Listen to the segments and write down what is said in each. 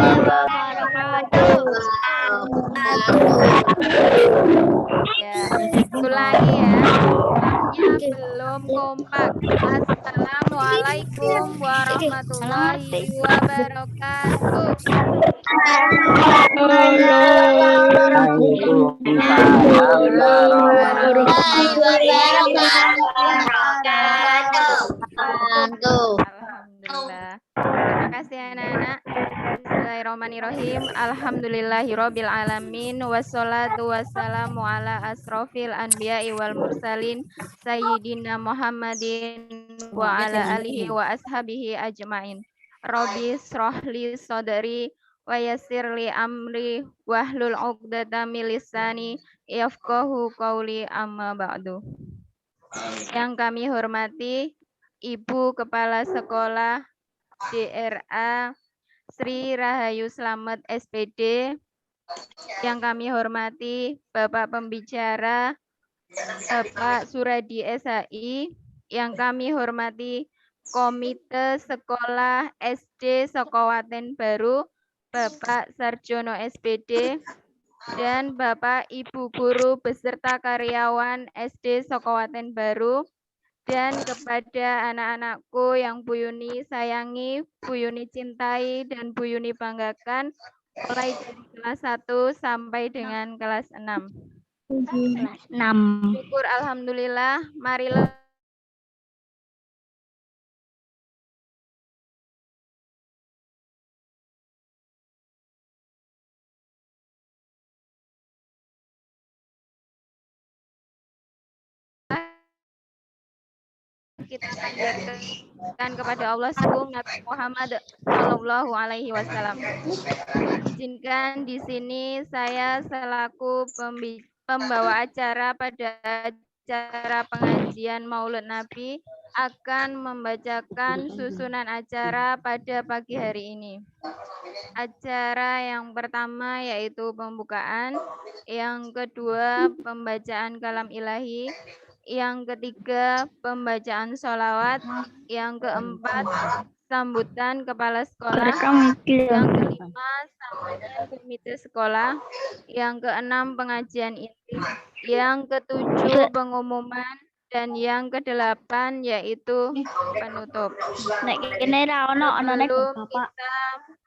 wabarakatuh. Ya, ulangi ya. Namanya belum kompak. Assalamualaikum warahmatullahi wabarakatuh. Alhamdulillah. Terima kasih anak-anak. Bismillahirrahmanirrahim. Alhamdulillahirabbil alamin wassalatu wassalamu ala asrofil anbiya'i wal mursalin sayyidina Muhammadin wa ala alihi wa ashabihi ajmain. Rabbi shrahli sadri wa yassirli amri wahlul 'uqdatam min lisani yafqahu qawli amma ba'du. Yang kami hormati Ibu Kepala Sekolah DRA Sri Rahayu Slamet SPD, yang kami hormati Bapak Pembicara Bapak Suradi SHI, yang kami hormati Komite Sekolah SD Sokowaten Baru Bapak Sarjono SPD, dan Bapak Ibu Guru beserta karyawan SD Sokowaten Baru, dan kepada anak-anakku yang Bu Yuni sayangi, Bu Yuni cintai, dan Bu Yuni banggakan, mulai dari kelas 1 sampai dengan kelas 6. Syukur alhamdulillah, marilah kita panjatkan kepada Allah Agung Nabi Muhammad Shallallahu Alaihi Wasallam. Izinkan di sini saya selaku pembawa acara pada acara pengajian Maulid Nabi akan membacakan susunan acara pada pagi hari ini. Acara yang pertama yaitu pembukaan, yang kedua pembacaan kalam ilahi, yang ketiga pembacaan sholawat, yang keempat sambutan kepala sekolah, yang kelima sambutan komite sekolah, yang keenam pengajian inti, yang ketujuh pengumuman, dan yang kedelapan yaitu penutup. Sebelum kita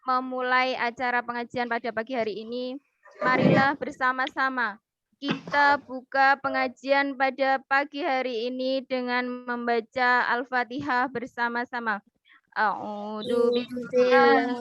memulai acara pengajian pada pagi hari ini, marilah bersama-sama kita buka pengajian pada pagi hari ini dengan membaca Al-Fatihah bersama-sama. A'udzu billahi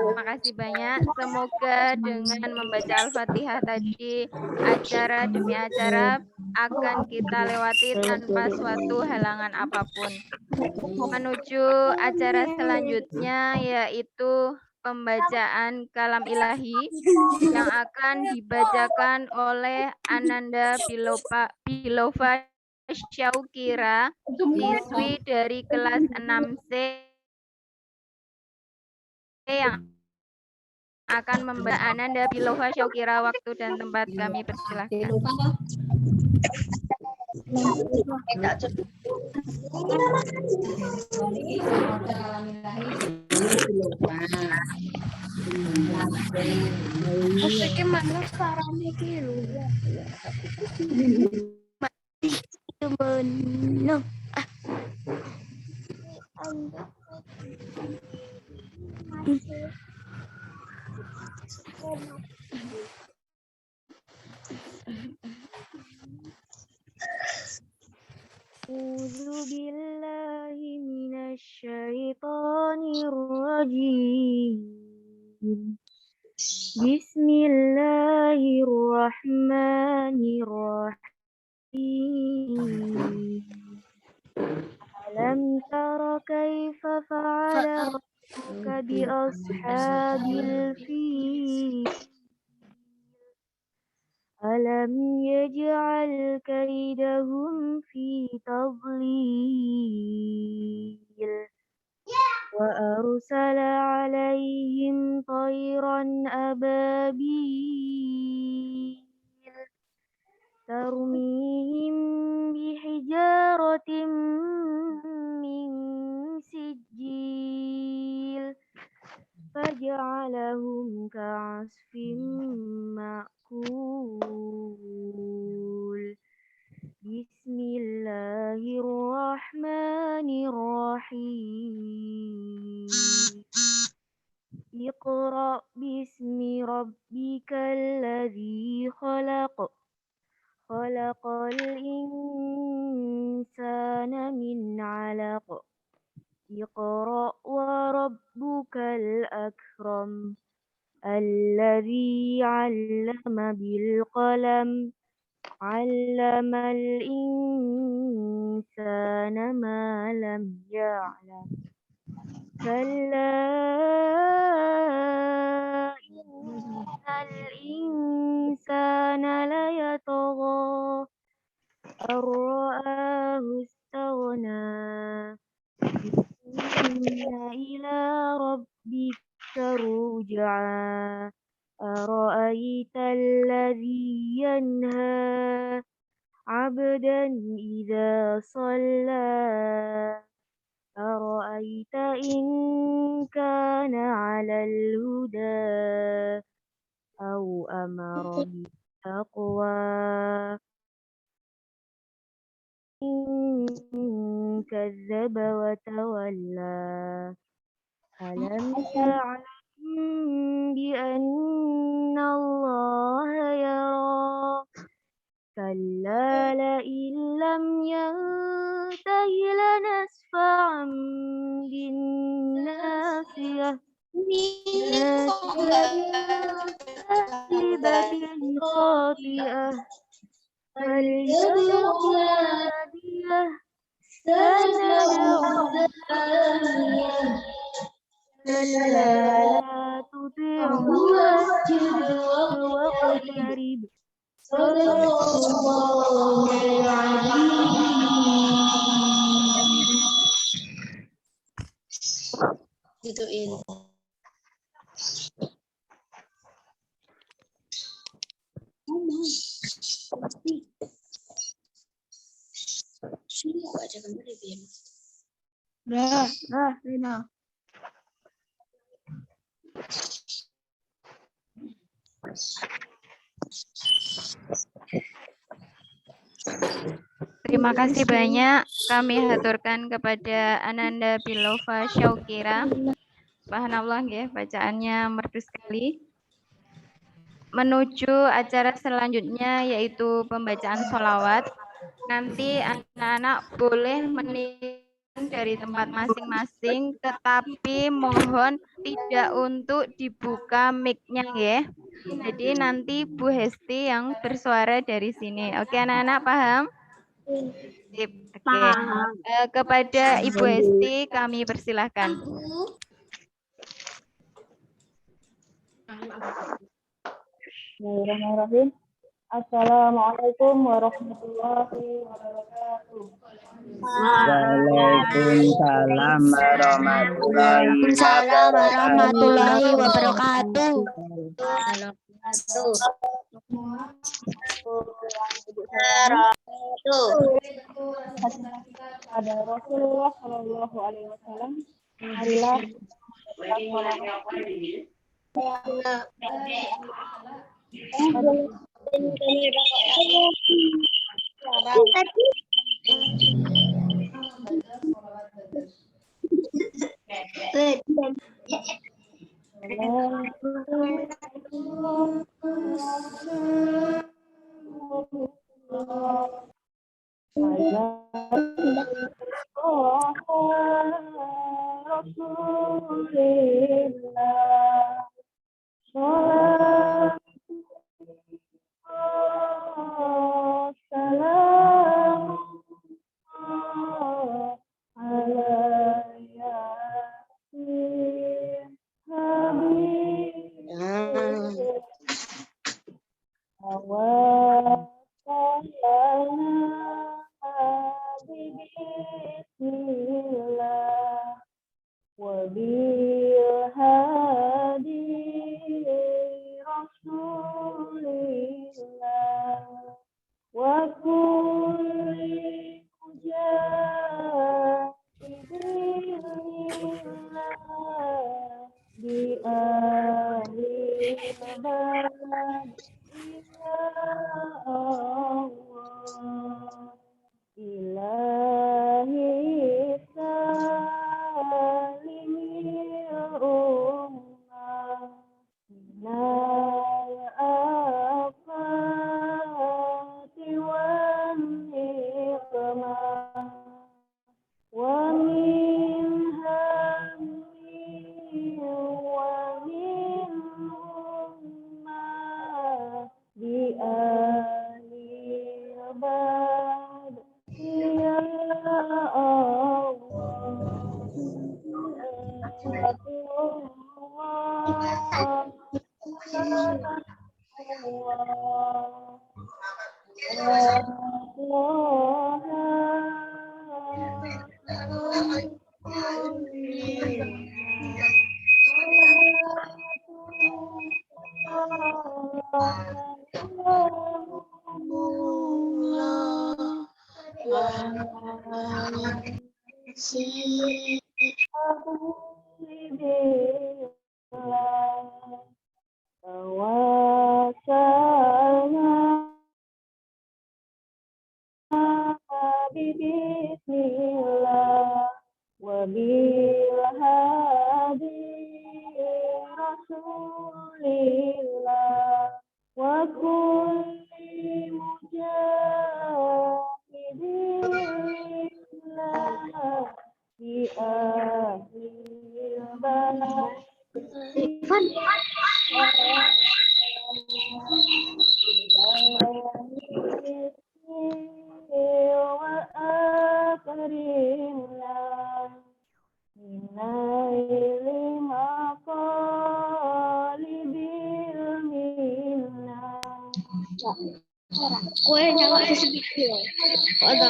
Terima kasih banyak. Semoga dengan membaca Al-Fatihah tadi, acara demi acara akan kita lewati tanpa suatu halangan apapun. Menuju acara selanjutnya yaitu pembacaan kalam ilahi yang akan dibacakan oleh Ananda Bilova Syaukira, siswi dari kelas 6C yang akan membaca. Ananda Bilova Syaukira, waktu dan tempat kami persilahkan. A'udzu billahi minasy syaithanir rajim. Bismillahirrahmanirrahim. Alam tara kaifa fa'ala rabbuka bi ashabil fil. Alam yaj'al kaidahum fi tadlil. Wa arsala 'alaihim tayran ababil. Tarmihim bihijaratin min sijil. Faj'alahum ka'asfin ma'kul. Bismillahirrahmanirrahim. Iqra bismi rabbikal ladzi khalaq. Khalaqal insana min 'alaq. Iqra wa rabbukal akram. Alladzi 'allama bil qalam. 'Allamal insana ma lam ya'lam. Kalla innal insana layatgha ar-ra'ahu istaghna. Inna ila rabbika ruj'a. Ara'aita alladhi yanha 'abdan idza shalla. أرأيت إن كان على الهدى أو أمر بالتقوى إن كذب وتولى ألم يعلم بأن الله يرى كلا لئن لم ينته لنسفعا بالناصية كاذبة خاطئة فليدع ناديه سندع الزبانية كلا لا تطعه واسجد واقترب صدق الله العظيم. Gituin. Sini aku aja kembali biar. Dah, Rina. Terima kasih banyak kami haturkan kepada Ananda Bilova Syaukira. Subhanallah ya, bacaannya merdu sekali. Menuju acara selanjutnya yaitu pembacaan sholawat. Nanti anak-anak boleh meninggalkan dari tempat masing-masing, tetapi mohon tidak untuk dibuka mic-nya ya. Jadi nanti Bu Hesti yang bersuara dari sini. Oke anak-anak paham? Sip. Oke. Kepada Ibu Hesti kami persilahkan. Bismillahirrahmanirrahim. Assalamualaikum warahmatullahi wabarakatuh. Waalaikumsalam warahmatullahi wabarakatuh. Ada Rasulullah Shallallahu Alaihi Wasallam. Marilah Bismillah wa bil hadi rasulillah wa kulli mujahidin lillah bi ahlil Kue nyala sedikit. Ada.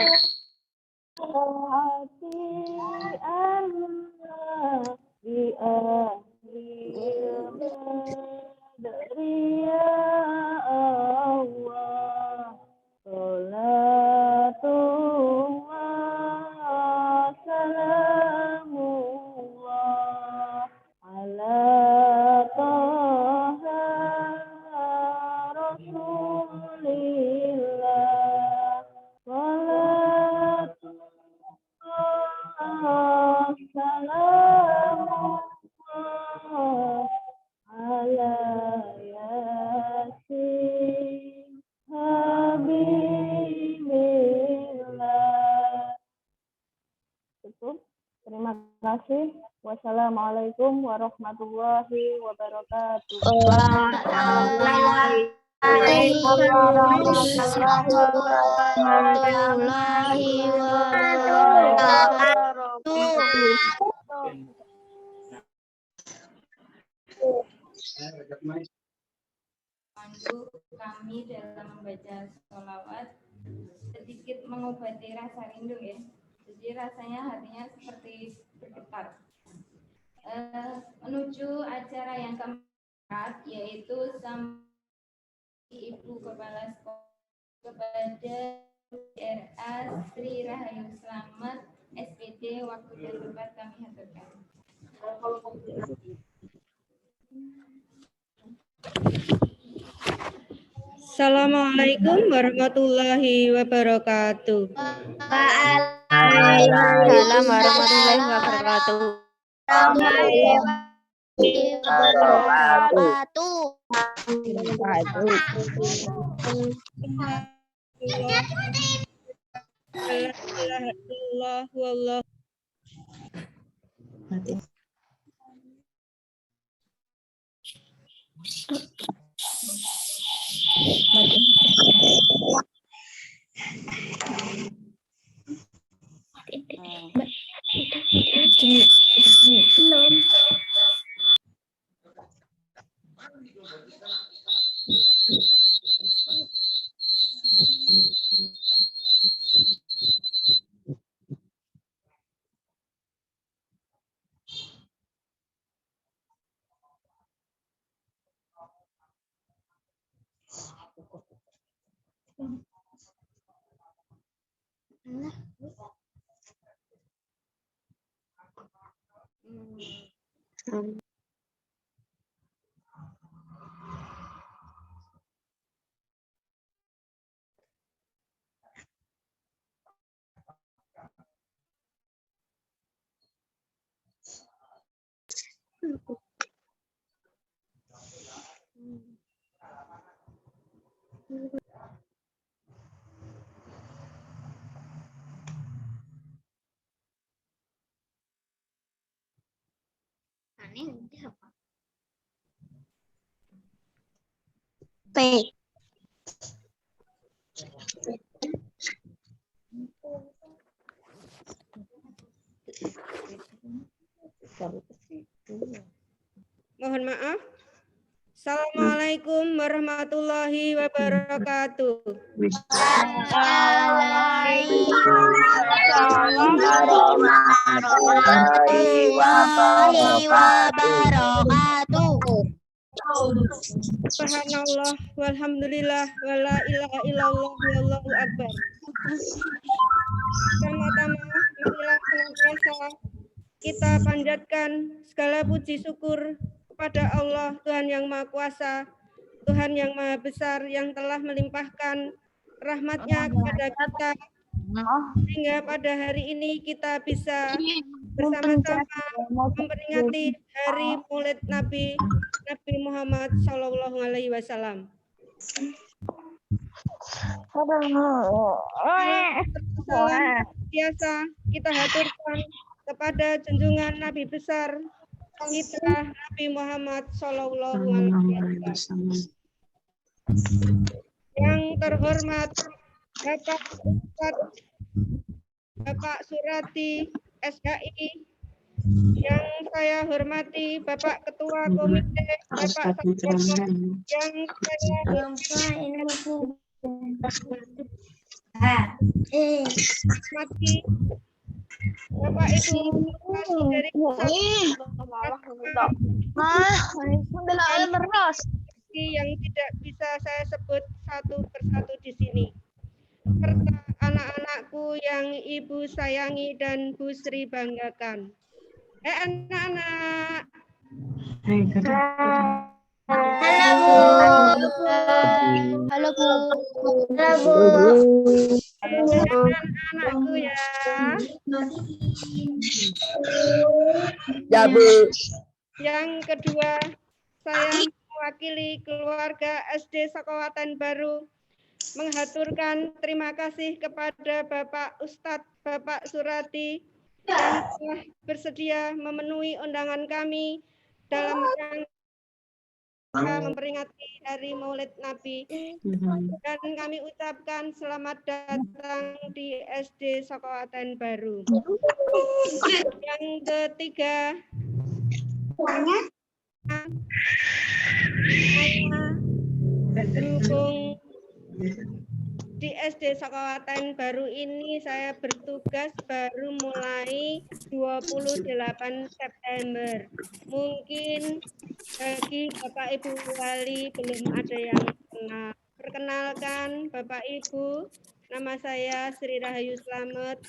Terima kasih. Wassalamualaikum warahmatullahi wabarakatuh. Warahmatullahi wabarakatuh. Pandu kami dalam membaca sholawat sedikit mengobati rasa rindu ya. Jadi rasanya hatinya seperti bergetar. Menuju acara yang keempat yaitu Ibu Kepala Sekolah kepada RA Sri Rahayu Slamet SPD waktu dan tempat kami haturkan. Assalamualaikum warahmatullahi wabarakatuh. Waalaikumsalam warahmatullahi wabarakatuh. Mohon maaf. Assalamualaikum warahmatullahi wabarakatuh. Subhanallah walhamdulillah wala ilaha illallah wallahu akbar. Pertama-tama, marilah senantiasa kita panjatkan segala puji syukur kepada Allah, Tuhan yang Maha Kuasa, Tuhan yang Maha Besar, yang telah melimpahkan rahmat-Nya kepada kita, sehingga pada hari ini kita bisa bersama-sama memperingati Hari Maulid Nabi Muhammad Shallallahu Alaihi Wasallam. Biasa kita haturkan kepada junjungan Nabi besar kita Nabi Muhammad Shallallahu Alaihi Wasallam. Yang terhormat Bapak Surati SHI, yang saya hormati Bapak Ketua Komite, Bapak Sarjono, yang saya hormati Bapak Ibu dari yang tidak bisa saya sebut satu persatu di sini, serta anak-anakku yang Ibu sayangi dan Bu Sri banggakan. Anak-anak. Halo Bu. Anak-anakku ya. Ya, Bu. Yang kedua, saya mewakili keluarga SD Sekowatan Baru menghaturkan terima kasih kepada Bapak Ustadz Bapak Surati yang telah bersedia memenuhi undangan kami dalam rangka memperingati Hari Maulid Nabi, dan kami ucapkan selamat datang di SD Sekowatan Baru. Yang ketiga, berhubung di SD Sekowatan Baru ini saya bertugas baru mulai 28 September. Mungkin bagi Bapak Ibu Wali belum ada yang kenal. Perkenalkan Bapak Ibu, nama saya Sri Rahayu Slamet.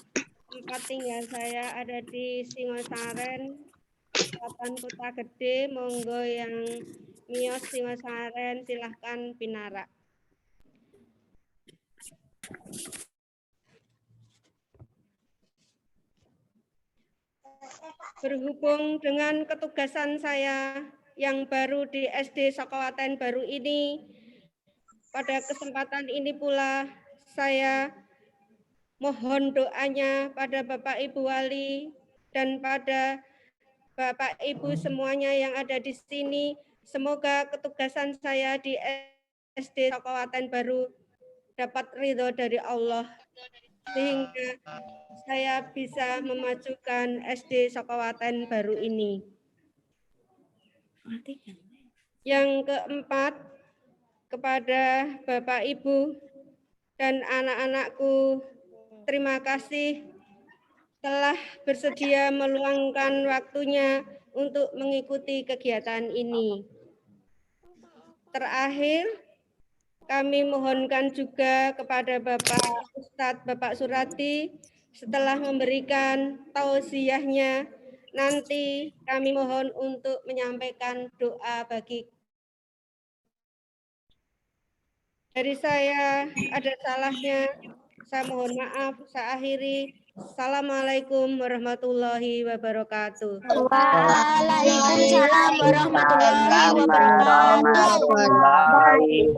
Tempat tinggal saya ada di Singosaren, Kecamatan Kota Gede. Monggo yang miyos Singosaren silahkan pinarak. Berhubung dengan ketugasan saya yang baru di SD Sekowatan Baru ini, pada kesempatan ini pula saya mohon doanya pada Bapak Ibu Wali dan pada Bapak Ibu semuanya yang ada di sini. Semoga ketugasan saya di SD Sekowatan Baru dapat ridho dari Allah, sehingga saya bisa memajukan SD Sekowatan Baru ini. Yang keempat, kepada Bapak Ibu dan anak-anakku, terima kasih telah bersedia meluangkan waktunya untuk mengikuti kegiatan ini. Terakhir, kami mohonkan juga kepada Bapak Ustadz Bapak Surati, setelah memberikan tausiahnya, nanti kami mohon untuk menyampaikan doa bagi. Dari saya ada salahnya, saya mohon maaf, saya akhiri. Assalamualaikum warahmatullahi wabarakatuh. Waalaikumsalam warahmatullahi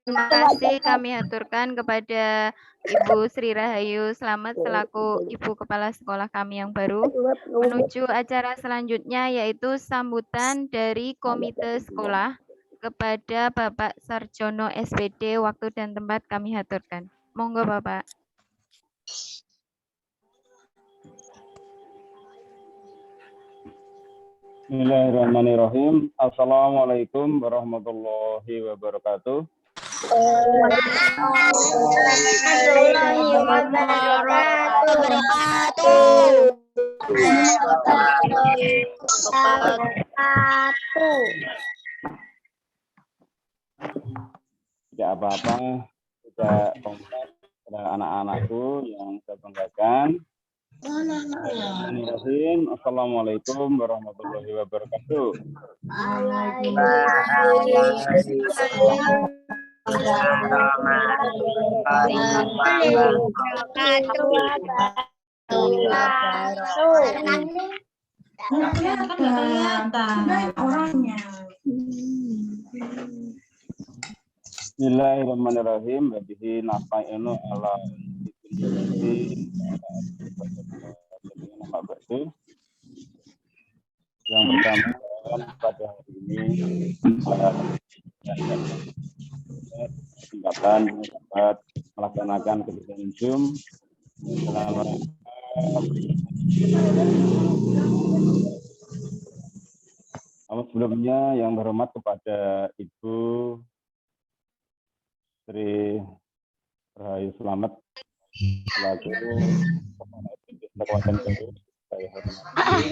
Terima kasih kami aturkan kepada Ibu Sri Rahayu Slamet selaku Ibu Kepala Sekolah kami yang baru. Menuju acara selanjutnya yaitu sambutan dari Komite Sekolah kepada Bapak Sarjono SPD. Waktu dan tempat kami aturkan. Monggo Bapak. Bismillahirrahmanirrahim. Assalamualaikum warahmatullahi wabarakatuh. warahmatullahi wabarakatuh. Tidak apa-apa, tidak kompleks pada anak-anakku yang saya banggakan. Bismillahirrahmanirrahim. Assalamualaikum warahmatullahi wabarakatuh. Bismillahirrahmanirrahim. Wabihi nasta'inu ala yang pertama pada hari ini kesempatan dapat melaksanakan kegiatan Zoom dalam rangka sebelumnya yang berhormat kepada Ibu Sri Rahayu Selamat selaku Kepala Kabupaten Baru, saya hormati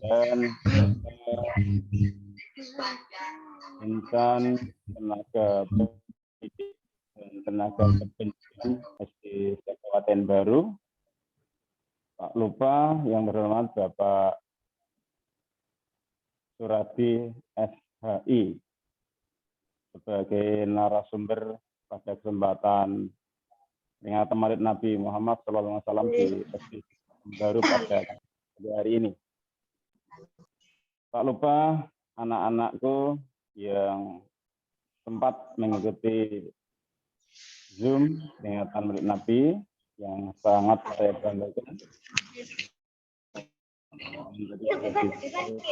dan insan tenaga pendidik dan tenaga kependidikan SD Kabupaten Baru. Tak lupa yang berhormat Bapak Suradi SHI sebagai narasumber pada kesempatan peringatan Maulid Nabi Muhammad SAW di SD Baru pada hari ini. Tak lupa anak-anakku yang sempat mengikuti Zoom peringatan Maulid Nabi yang sangat saya banggakan.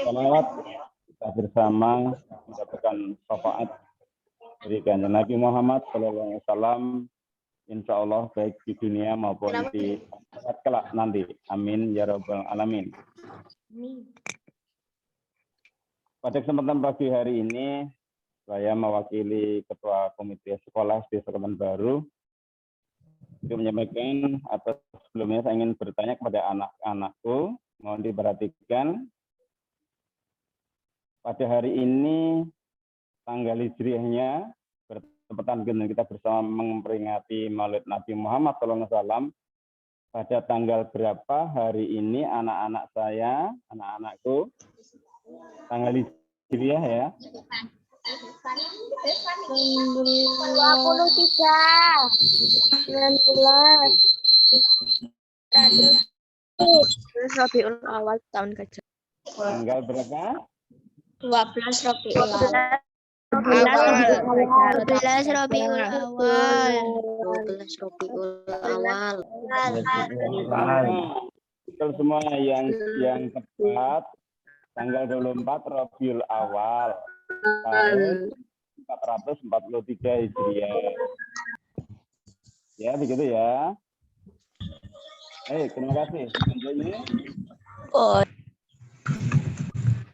Salawat kita bersama mendapatkan syafaat dari Kanjeng Nabi Muhammad SAW, insya Allah baik di dunia maupun di akhirat kelak nanti. Amin ya rabbal alamin. Pada kesempatan pagi hari ini, saya mewakili Ketua Komite Sekolah di Kabupaten Baru untuk menyampaikan atau sebelumnya saya ingin bertanya kepada anak-anakku, mohon diperhatikan. Pada hari ini tanggal hijriahnya bertepatan dengan kita bersama memperingati Maulid Nabi Muhammad SAW. Pada tanggal berapa hari ini anak-anak saya, anak-anakku, tanggal hijriah ya? 12 Rabiul Awal tahun gajah. Tanggal berapa? 12 Rabiul Awal. 12 Rabiul Awal. 12 Rabiul Awal. Betul semua yang tepat tanggal 24 Rabiul Awal tahun 443 Hijriah. Ya, begitu ya. Terima kasih. Selanjutnya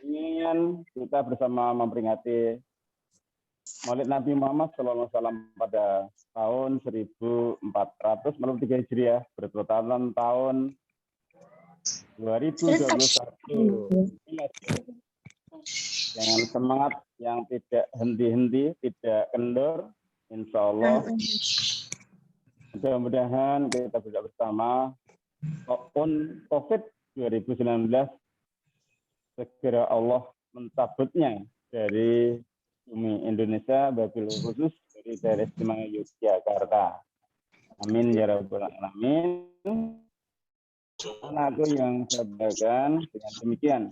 ingin kita bersama memperingati Maulid Nabi Muhammad SAW pada tahun 1443 Hijriah bertepatan tahun 2021. Dengan semangat yang tidak henti-henti, tidak kendor, insya Allah. Mudah-mudahan kita bisa bersama COVID 2019 segera Allah mencabutnya dari bumi Indonesia, wabil khusus dari daerah istimewa Yogyakarta. Amin ya rabbal alamin. Anakku yang saya banggakan, dengan demikian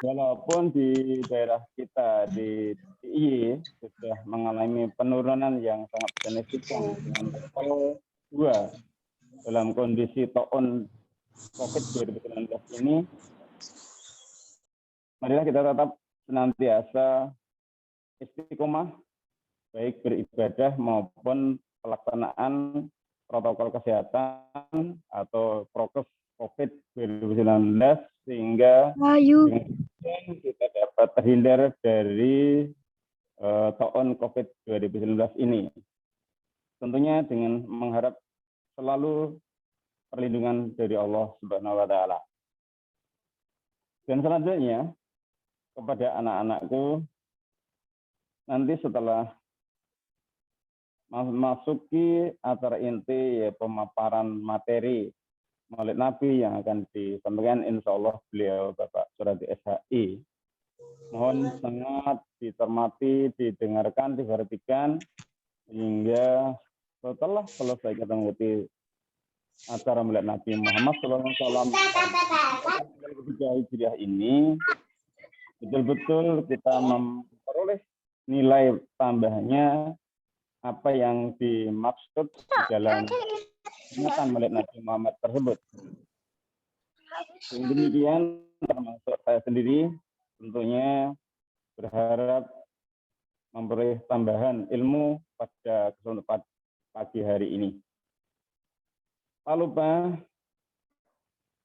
walaupun di daerah kita di DIY sudah mengalami penurunan yang sangat signifikan dengan level 2 dalam kondisi tahun COVID 2019 ini, marilah kita tetap senantiasa istiqomah baik beribadah maupun pelaksanaan protokol kesehatan atau prokes COVID 2019 sehingga kita dapat terhindar dari tahun COVID 2019 ini. tentunya dengan mengharap selalu perlindungan dari Allah Subhanahu wa taala. Dan selanjutnya kepada anak-anakku, nanti setelah masuki acara inti ya pemaparan materi Maulid Nabi yang akan disampaikan, insya Allah beliau Bapak Suradi SHI. Mohon sangat dicermati, didengarkan, diperhatikan hingga setelah selesai kita mengikuti acara Maulid Nabi Muhammad SAW ketiga Hijriah ini, betul-betul kita memperoleh nilai tambahnya apa yang dimaksud di dalam peringatan Maulid Nabi Muhammad tersebut. Dengan demikian, termasuk saya sendiri tentunya berharap memperoleh tambahan ilmu pada kesempatan pagi hari ini. Tak lupa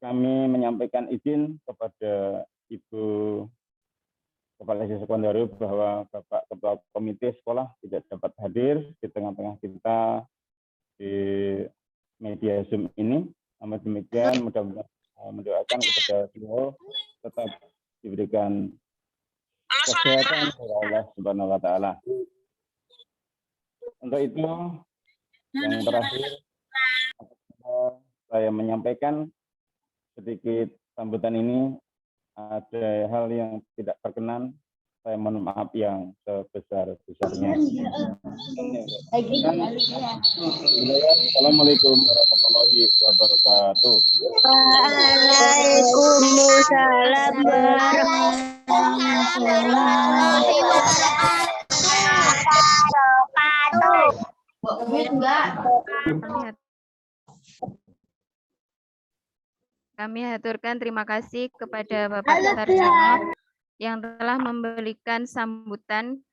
kami menyampaikan izin kepada Ibu Kepala Desa Sekondaru bahwa Bapak Ketua Komite Sekolah tidak dapat hadir di tengah-tengah kita di media Zoom ini. Namun demikian, mudah-mudahan mendoakan kepada beliau tetap diberikan kesehatan oleh Allah Subhanahu wa taala. Untuk itu, yang terakhir saya menyampaikan sedikit sambutan ini. Ada hal yang tidak berkenan, saya mohon maaf yang sebesar-besarnya. Assalamualaikum warahmatullahi wabarakatuh. Waalaikumsalam warahmatullahi wabarakatuh. Kami haturkan terima kasih kepada Bapak Sarjono yang telah memberikan sambutan.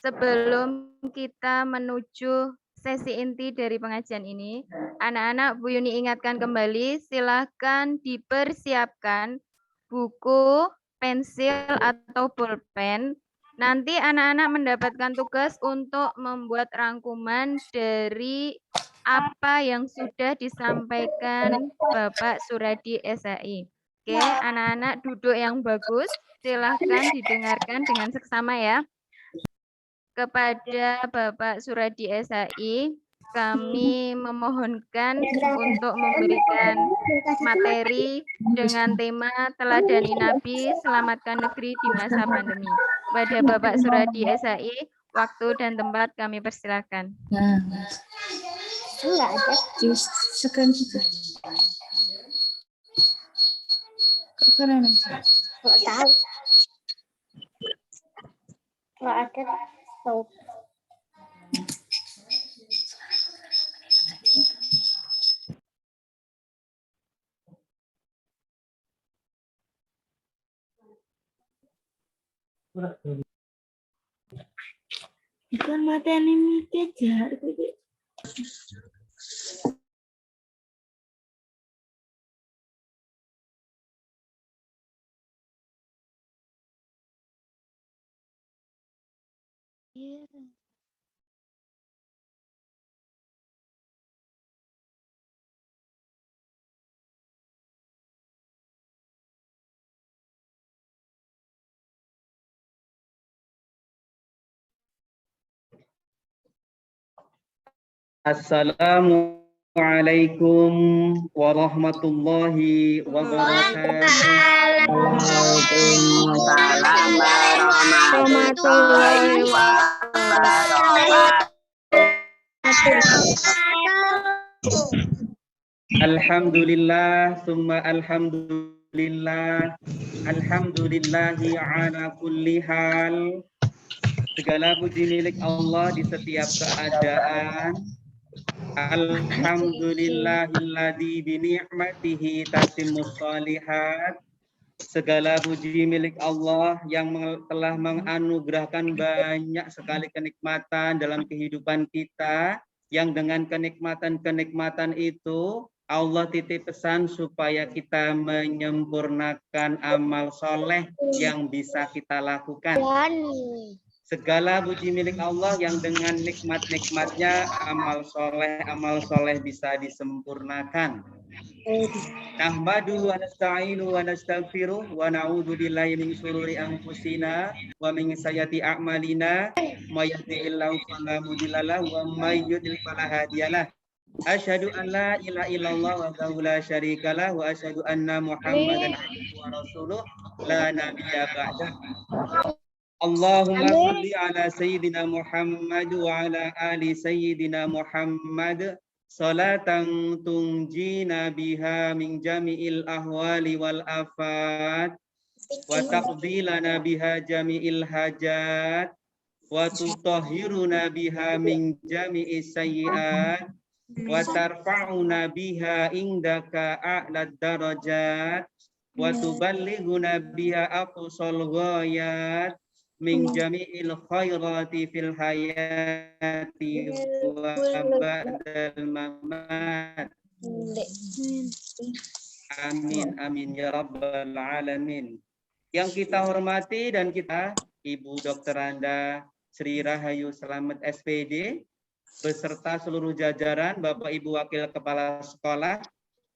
Sebelum kita menuju sesi inti dari pengajian ini, anak-anak Bu Yuni ingatkan kembali, silakan dipersiapkan buku, pensil, atau pulpen. Nanti anak-anak mendapatkan tugas untuk membuat rangkuman dari apa yang sudah disampaikan Bapak Suradi SHI. Oke, anak-anak duduk yang bagus, silahkan didengarkan dengan seksama ya. Kepada Bapak Suradi SHI, kami memohonkan untuk memberikan materi dengan tema Teladani Nabi, Selamatkan Negeri di Masa Pandemi. Kepada Bapak Suradi SHI, waktu dan tempat kami persilakan. Enggak ada. Sekarang juga. Kok karena Enggak tahu. Enggak ada. Tahu. bukan materi ini kejar. Assalamualaikum warahmatullahi wabarakatuh. Waalaikumsalam warahmatullahi wabarakatuh. Alhamdulillah, summa alhamdulillah, alhamdulillahi ala kulli hal. Segala puji milik Allah di setiap keadaan. Alhamdulillahilladzi bi ni'matihi tatimmus shalihat. Segala puji milik Allah yang telah menganugerahkan banyak sekali kenikmatan dalam kehidupan kita, yang dengan kenikmatan-kenikmatan itu Allah titip pesan supaya kita menyempurnakan amal soleh yang bisa kita lakukan. Segala puji milik Allah yang dengan nikmat-nikmatnya amal soleh bisa disempurnakan. Nahmadu wa nasta'inu wa nastaghfiruh wa na'udzu billahi min syururi anfusina wa min sayyiati a'malina may yahdihillahu fala mudhillalah wa may yudlil fala hadiyalah. Asyhadu an la ilaha illallah wahdahu la syarikalah wa asyhadu anna Muhammadan abduhu wa rasuluh la nabiyya ba'dah. Allahumma shalli ala sayyidina Muhammad wa ala ali sayyidina Muhammad salatan tunjina biha min jami'il ahwali wal afat wa taqdilana biha jami'il hajat wa tutahhiruna biha min jami'is sayyi'at wa tarfa'una biha indaka a'lad darajat wa tuballighuna biha aqsal ghayat min jami'il khairati fil hayati wa ba'dal mamat. Amin amin ya rabbal alamin. Yang kita hormati dan kita Ibu Dr. Anda Sri Rahayu Selamet SPD beserta seluruh jajaran Bapak Ibu Wakil Kepala Sekolah,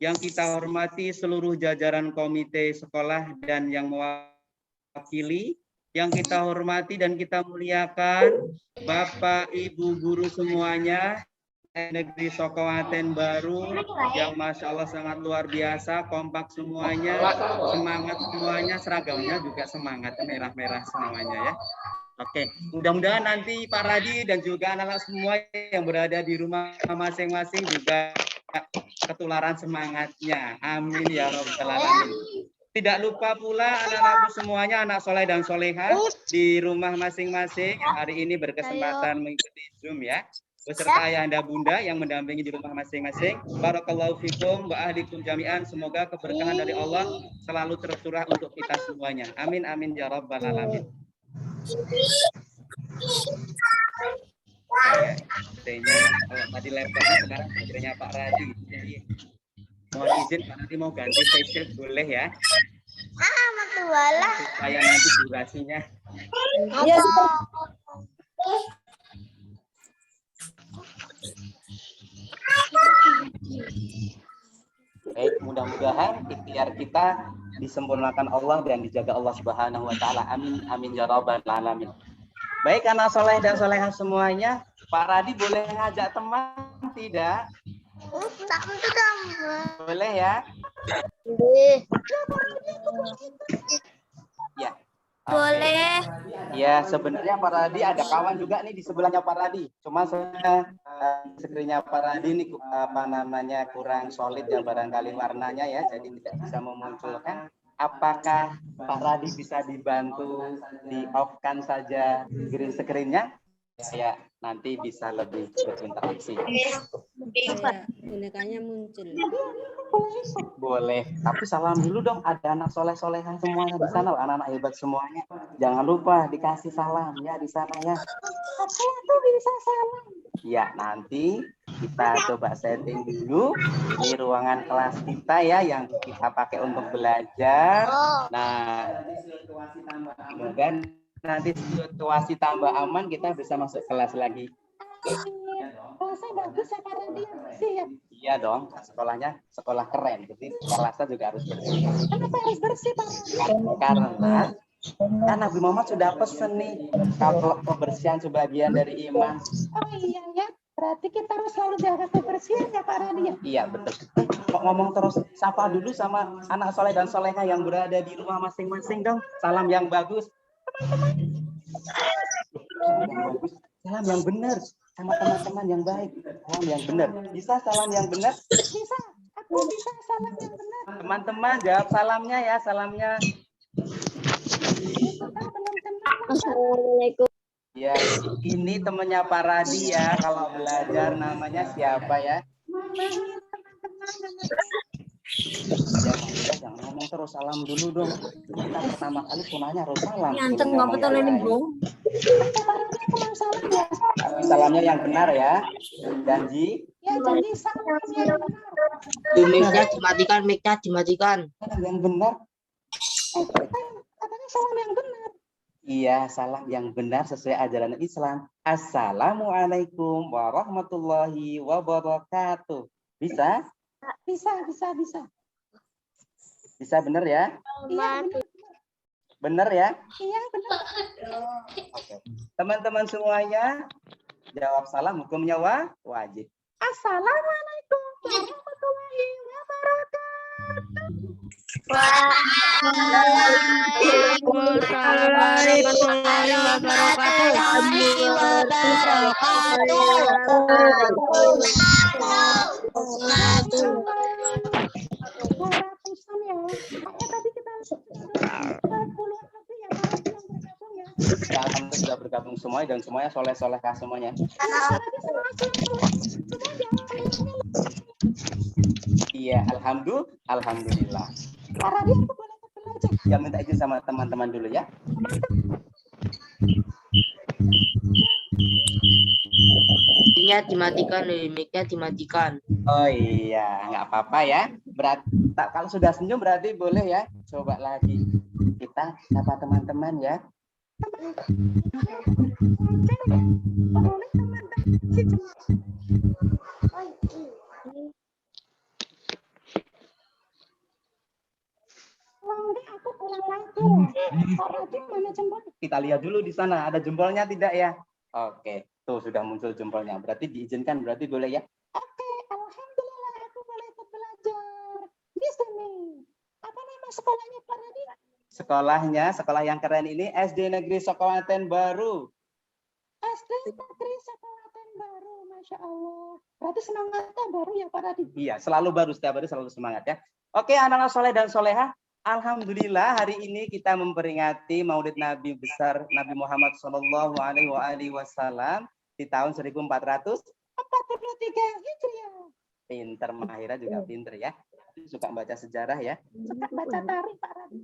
yang kita hormati seluruh jajaran komite sekolah dan yang mewakili, yang kita hormati dan kita muliakan Bapak Ibu guru semuanya Negeri Sokawaten Baru yang Masya Allah sangat luar biasa, kompak semuanya, semangat semuanya, seragamnya juga semangat, merah-merah semuanya ya. Oke, mudah-mudahan nanti Pak Radi dan juga anak-anak semua yang berada di rumah masing-masing juga ketularan semangatnya. Amin ya rabbal alamin. Tidak lupa pula anak-anakku semuanya, anak soleh dan soleha di rumah masing-masing hari ini berkesempatan mengikuti Zoom ya. Beserta ayah anda bunda yang mendampingi di rumah masing-masing. Barakallahu fikum wa ahlikum jami'an. Semoga keberkahan dari Allah selalu tercurah untuk kita semuanya. Amin amin ya rabbal alamin. Tadi laptopnya sekarang baterainya Pak Radi. Jadi mohon izin Pak Radi mau ganti face shield boleh ya? Supaya nanti durasinya. Ya, Baik, mudah-mudahan ikhtiar kita disempurnakan Allah dan dijaga Allah Subhanahu wa taala. Amin amin ya rabbal alamin. Baik anak soleh dan soleha semuanya, Pak Radi boleh ngajak teman tidak? Boleh ya? Ya. Boleh. Ya, sebenarnya Pak Radi ada kawan juga nih di sebelahnya Pak Radi. Cuma saya screen-nya Pak Radi ini apa namanya kurang solid ya barangkali warnanya ya, jadi tidak bisa memunculkan. Apakah Pak Radi bisa dibantu di off-kan saja green screen-nya? Ya, nanti bisa lebih berinteraksi. Bonekanya muncul. Boleh, tapi salam dulu dong. Ada anak soleh-solehan semuanya di sana, anak-anak hebat semuanya. Jangan lupa dikasih salam ya di sana ya. Aku bisa salam. Ya, nanti kita coba setting dulu. Ini ruangan kelas kita ya yang kita pakai untuk belajar. Nah, semoga nanti situasi tambah aman, kita bisa masuk kelas lagi. Kelasnya bagus ya Pak Radi ya? Iya dong, sekolahnya sekolah keren, jadi kelasnya juga harus bersih. Kenapa harus bersih Pak? Karena kan Nabi Muhammad sudah pesen nih, kalau kebersihan sebagian dari iman. Oh iya ya, berarti kita harus selalu jaga kebersihan ya Pak Radi ya? Iya betul. Kok ngomong terus, sapa dulu sama anak soleh dan soleha yang berada di rumah masing-masing dong. Salam yang bagus. Salam yang benar sama teman-teman yang baik. Salam yang benar. Bisa salam yang benar? Bisa. Aku bisa salam yang benar. Teman-teman jawab salamnya ya, salamnya. Assalamualaikum. Ya, ini temannya Pak Radi ya. Kalau belajar namanya siapa ya? Jangan ngomong terus, salam dulu dong. Kita pertama kali sunahnya harus salam. Nyanteng nggak betul ini Bung. Salamnya yang benar ya. Janji? Ya janji salamnya yang benar. Mic-nya dimatikan, mic-nya dimatikan. Yang benar. Katanya salam yang benar. Iya, salam yang benar sesuai ajaran Islam. Assalamualaikum warahmatullahi wabarakatuh. Bisa? Bisa. Bisa benar ya? Benar ya? Iya, benar. Oke. Teman-teman semuanya, jawab salam hukumnya wajib. Assalamualaikum warahmatullahi wabarakatuh. Ya, alhamdulillah sudah bergabung semuanya dan semuanya soleh-solehkah semuanya. Iya, alhamdulillah. Ya, minta izin sama teman-teman dulu ya. Mic-nya dimatikan, mic-nya dimatikan. Oh iya, nggak apa-apa ya. Kalau sudah senyum berarti boleh ya. Coba lagi. Kita sapa teman-teman ya. Kita lihat dulu di sana ada jempolnya tidak ya? Oke, tuh sudah muncul jempolnya. Berarti diizinkan, berarti boleh ya? Oke, alhamdulillah aku boleh ikut belajar di sini. Apa nama sekolahnya Pak Radi? Sekolahnya, sekolah yang keren ini SD Negeri Sokawaten Baru. SD Negeri Sokawaten Baru, Masya Allah. Berarti semangatnya baru ya Pak Radi? Iya, selalu baru, setiap hari selalu semangat ya. Oke, anak-anak soleh dan soleha. Alhamdulillah hari ini kita memperingati Maulid Nabi besar Nabi Muhammad SAW di tahun 1443 Hijriah. Pinter, Mahira juga pinter ya. Suka baca sejarah ya. Suka baca tari Pak Radi.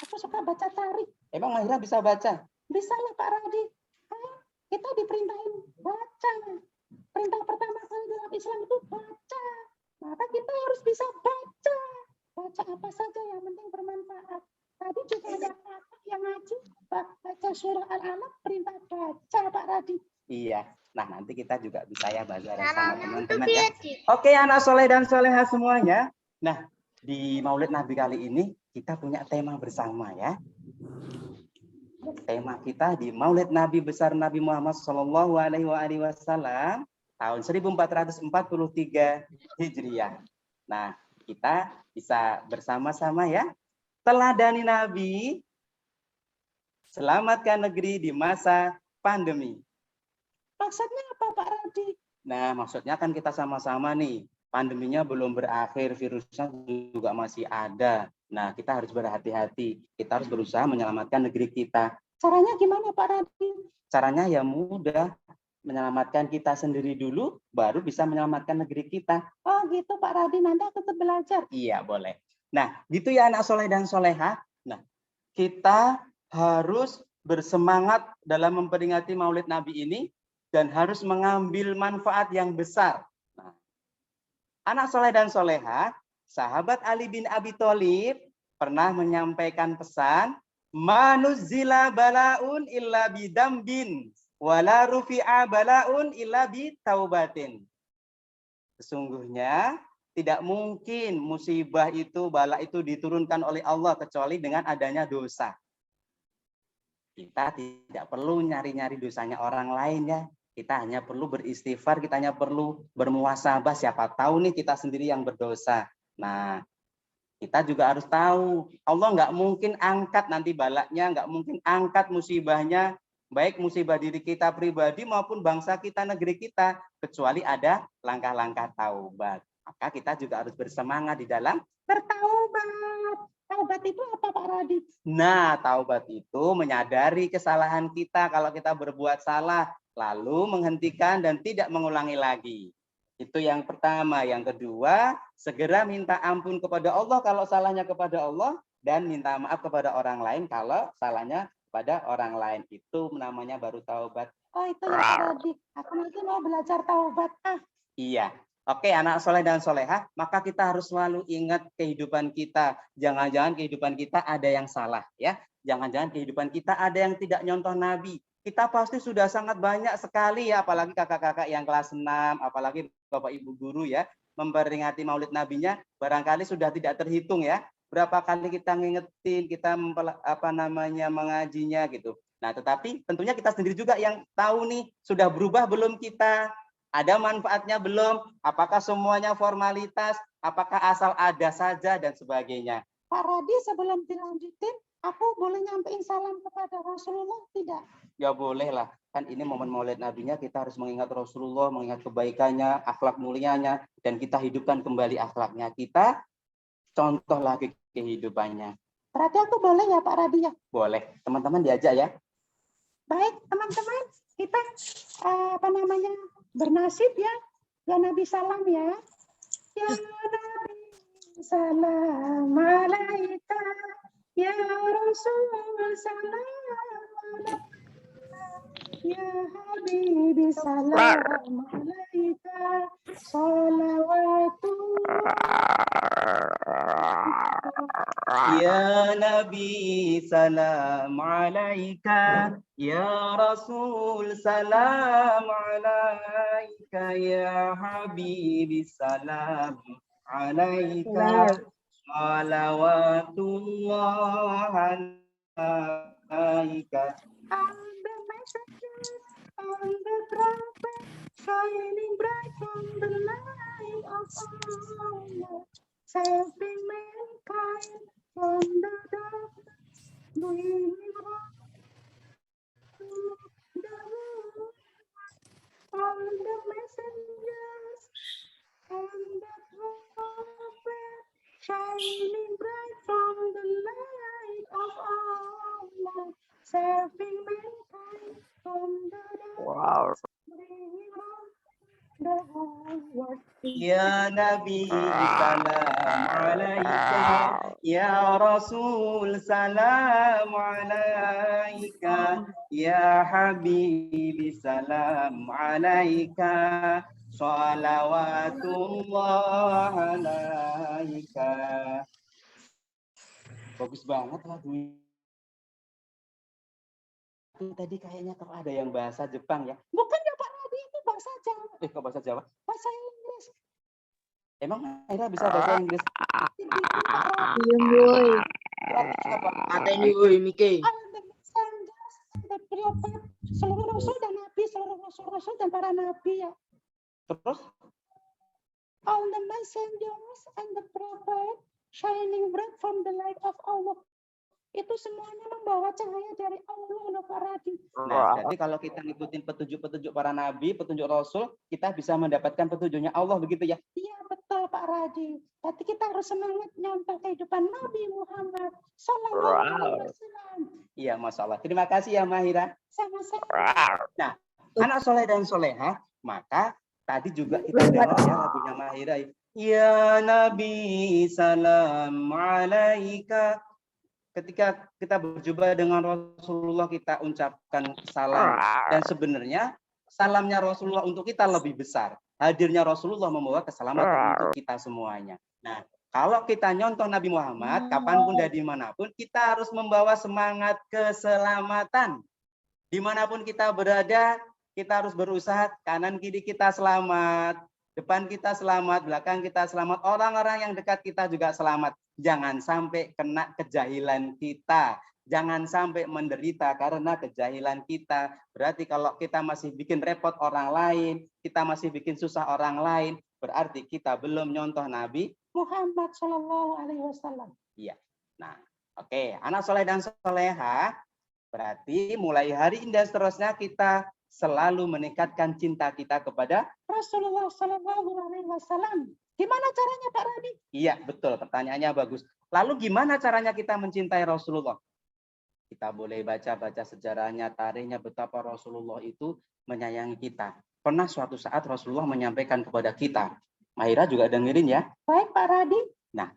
Aku suka baca tari. Emang Mahira bisa baca? Bisa lah Pak Radi. Kita diperintahin baca. Perintah pertama kali dalam Islam itu baca. Maka kita harus bisa baca. Baca apa saja yang penting bermanfaat. Tadi juga ada kakak yang ngaji baca surah Al-Alaq, perintah baca Pak Radi. Iya. Nah nanti kita juga bisa ya baca sama teman-teman ya. Oke anak soleh dan soleha semuanya. Nah di Maulid Nabi kali ini kita punya tema bersama ya. Tema kita di Maulid Nabi besar Nabi Muhammad SAW tahun 1443 Hijriah. Nah kita bisa bersama-sama ya. Teladani Nabi, selamatkan negeri di masa pandemi. Maksudnya apa Pak Radi? Nah maksudnya kan kita sama-sama nih. Pandeminya belum berakhir, virusnya juga masih ada. Nah kita harus berhati-hati. Kita harus berusaha menyelamatkan negeri kita. Caranya gimana Pak Radi? Caranya ya mudah. Menyelamatkan kita sendiri dulu, baru bisa menyelamatkan negeri kita. Oh gitu Pak Radi, nanti aku ikut belajar. Iya boleh. Nah gitu ya anak soleh dan soleha. Nah kita harus bersemangat dalam memperingati Maulid Nabi ini dan harus mengambil manfaat yang besar. Nah, anak soleh dan soleha, sahabat Ali bin Abi Thalib pernah menyampaikan pesan, manuzzila balaun illa bidambin. Wala rufi'a balaun illa bi taubatin. Sesungguhnya tidak mungkin musibah itu, bala itu diturunkan oleh Allah kecuali dengan adanya dosa. Kita tidak perlu nyari-nyari dosanya orang lain ya. Kita hanya perlu beristighfar, kita hanya perlu bermuhasabah. Siapa tahu nih kita sendiri yang berdosa. Nah, kita juga harus tahu Allah nggak mungkin angkat nanti balanya, nggak mungkin angkat musibahnya. Baik musibah diri kita pribadi maupun bangsa kita, negeri kita, kecuali ada langkah-langkah taubat. Maka kita juga harus bersemangat di dalam bertaubat. Taubat itu apa Pak Radi? Nah, taubat itu menyadari kesalahan kita kalau kita berbuat salah, lalu menghentikan dan tidak mengulangi lagi. Itu yang pertama. Yang kedua, segera minta ampun kepada Allah kalau salahnya kepada Allah, dan minta maaf kepada orang lain kalau salahnya pada orang lain. Itu namanya baru taubat. Oh itu ya Pak Radi. Aku nanti mau belajar taubat. Iya. Oke, anak soleh dan solehah, maka kita harus selalu ingat kehidupan kita. Jangan-jangan kehidupan kita ada yang salah, ya. Jangan-jangan kehidupan kita ada yang tidak nyontoh Nabi. Kita pasti sudah sangat banyak sekali ya, apalagi kakak-kakak yang kelas 6, apalagi Bapak Ibu guru ya, memperingati Maulid Nabinya, barangkali sudah tidak terhitung ya. Berapa kali kita ngingetin, kita mengajinya gitu. Nah, tetapi tentunya kita sendiri juga yang tahu nih, sudah berubah belum kita? Ada manfaatnya belum? Apakah semuanya formalitas? Apakah asal ada saja dan sebagainya? Pak Radi, sebelum dilanjutin, aku boleh nyampein salam kepada Rasulullah tidak? Ya boleh lah. Kan ini momen Maulid Nabinya, kita harus mengingat Rasulullah, mengingat kebaikannya, akhlak mulianya, dan kita hidupkan kembali akhlaknya. Kita contoh lagi kehidupannya. Berarti aku boleh ya Pak Radi ya? Boleh. Teman-teman diajak ya. Baik teman-teman, kita bernasib ya. Ya Nabi salam ya. Ya Nabi salam alaika. Ya Rasul salam alaika. Ya Habibi salam alaika. Ya Nabi salam alaika, ya Rasul salam alaika, ya Habibi salam alaika, salawatullah alaika. On the messages, on the trumpet, shining bright from the light of Allah, saving mankind from the darkness, bringing hope to the world. On the messengers, on the trumpet, shining bright from the light of Allah, serving mankind from the darkness, bringing hope to the whole world. Ya Nabi salam alaika, ya Rasul salam alaika, ya Habibi salam alaika, salawatullah alaika. Bagus banget lagunya. Tadi kayaknya kalau ada yang bahasa Jepang ya. Bukan ya Pak Radi, itu bahasa Jawa. Kok bahasa Jawa? Bahasa Inggris. Emang Aira bisa bahasa Inggris? Iya, boy. Kata ini woi Mike. The prophet, seluruh rasul dan nabi, seluruh rasul dan para nabi ya. Terus? All the messengers and the prophet shining bright from the light of Allah. Itu semuanya membawa cahaya dari Allah loh Pak Radi. Nah, jadi kalau kita ngikutin petunjuk-petunjuk para nabi, petunjuk rasul, kita bisa mendapatkan petunjuknya Allah begitu ya? Iya betul Pak Radi. Berarti kita harus semangat nyontoh kehidupan Nabi Muhammad Sallallahu Alaihi Wasallam. Iya, Masya Allah. Terima kasih ya Mahira. Sama-sama. Nah, anak soleh dan soleha, maka tadi juga kita dengar ya lagunya Mahira. Ya Nabi salam alaika. Ketika kita berjumpa dengan Rasulullah, kita ucapkan salam. Dan sebenarnya salamnya Rasulullah untuk kita lebih besar. Hadirnya Rasulullah membawa keselamatan untuk kita semuanya. Nah, kalau kita nyontoh Nabi Muhammad, kapanpun dan dimanapun, kita harus membawa semangat keselamatan. Dimanapun kita berada, kita harus berusaha kanan kiri kita selamat, depan kita selamat, belakang kita selamat, orang-orang yang dekat kita juga selamat. Jangan sampai kena kejahilan kita. Jangan sampai menderita karena kejahilan kita. Berarti kalau kita masih bikin repot orang lain, kita masih bikin susah orang lain, berarti kita belum nyontoh Nabi Muhammad Sallallahu Alaihi Wasallam. Iya. Nah, oke. Anak soleh dan soleha, berarti mulai hari ini dan seterusnya kita selalu meningkatkan cinta kita kepada Rasulullah Sallallahu Alaihi Wasallam. Gimana caranya Pak Radi? Iya, betul. Pertanyaannya bagus. Lalu gimana caranya kita mencintai Rasulullah? Kita boleh baca-baca sejarahnya, tarikhnya, betapa Rasulullah itu menyayangi kita. Pernah suatu saat Rasulullah menyampaikan kepada kita. Mahira juga dengerin ya. Baik Pak Radi. Nah,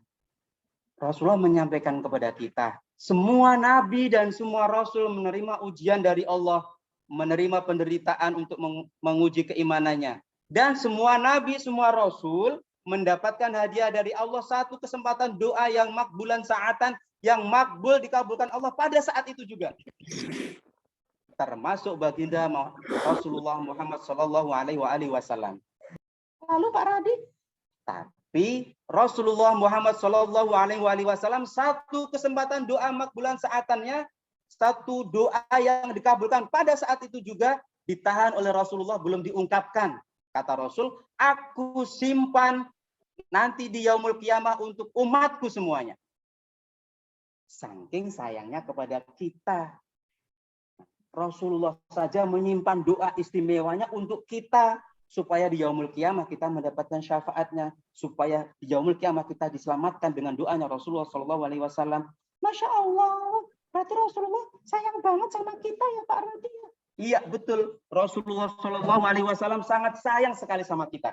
Rasulullah menyampaikan kepada kita, semua nabi dan semua rasul menerima ujian dari Allah, menerima penderitaan untuk menguji keimanannya. Dan semua nabi, semua rasul mendapatkan hadiah dari Allah, satu kesempatan doa yang makbulan saatan, yang makbul dikabulkan Allah pada saat itu juga. Termasuk baginda Rasulullah Muhammad Shallallahu Alaihi Wasallam. Lalu Pak Radi, Tapi Rasulullah Muhammad Shallallahu Alaihi Wasallam satu kesempatan doa makbulan saatannya, satu doa yang dikabulkan pada saat itu juga ditahan oleh Rasulullah, belum diungkapkan. Kata Rasul, aku simpan nanti di yaumul kiamah untuk umatku semuanya. Saking sayangnya kepada kita, Rasulullah saja menyimpan doa istimewanya untuk kita, supaya di yaumul kiamah kita mendapatkan syafaatnya, supaya di yaumul kiamah kita diselamatkan dengan doanya Rasulullah SAW. Masya Allah, berarti Rasulullah sayang banget sama kita ya Pak Radi. Iya betul, Rasulullah SAW sangat sayang sekali sama kita.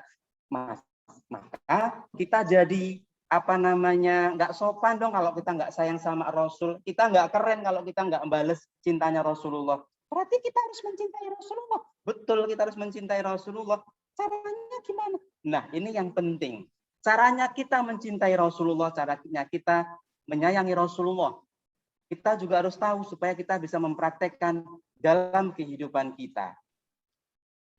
Maka kita jadi nggak sopan dong kalau kita nggak sayang sama Rasul. Kita nggak keren kalau kita nggak bales cintanya Rasulullah. Berarti kita harus mencintai Rasulullah. Betul, kita harus mencintai Rasulullah. Caranya gimana? Nah, ini yang penting. Caranya kita mencintai Rasulullah, caranya kita menyayangi Rasulullah. Kita juga harus tahu supaya kita bisa mempraktekkan dalam kehidupan kita.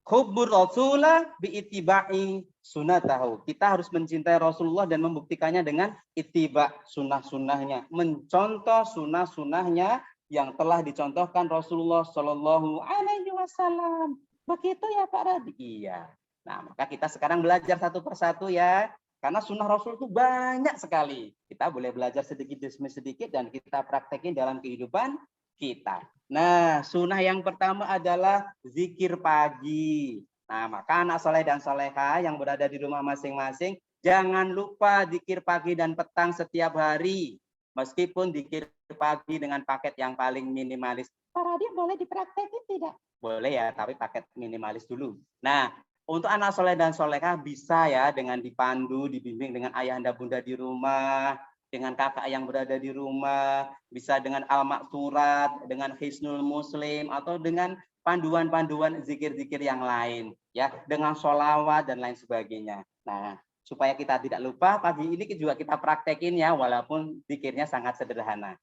Hubbur Rasulah bi'ittiba'i sunnatahu. Kita harus mencintai Rasulullah dan membuktikannya dengan ittiba, sunnah-sunnahnya. Mencontoh sunnah-sunnahnya yang telah dicontohkan Rasulullah Shallallahu Alaihi Wasallam. Begitu ya Pak Radi? Iya. Nah, maka kita sekarang belajar satu persatu ya. Karena sunnah Rasul itu banyak sekali. Kita boleh belajar sedikit demi sedikit dan kita praktekin dalam kehidupan kita. Nah, sunnah yang pertama adalah zikir pagi. Nah, maka anak soleh dan soleha yang berada di rumah masing-masing, jangan lupa zikir pagi dan petang setiap hari. Meskipun zikir pagi dengan paket yang paling minimalis. Pak Radi boleh dipraktekin tidak? Boleh ya, tapi paket minimalis dulu. Nah, untuk anak soleh dan solehah bisa ya dengan dipandu, dibimbing dengan ayahanda bunda di rumah, dengan kakak yang berada di rumah, bisa dengan al-maksurat, dengan hisnul muslim, atau dengan panduan-panduan zikir-zikir yang lain, ya, dengan sholawat dan lain sebagainya. Nah, supaya kita tidak lupa, pagi ini juga kita praktekin ya, walaupun zikirnya sangat sederhana.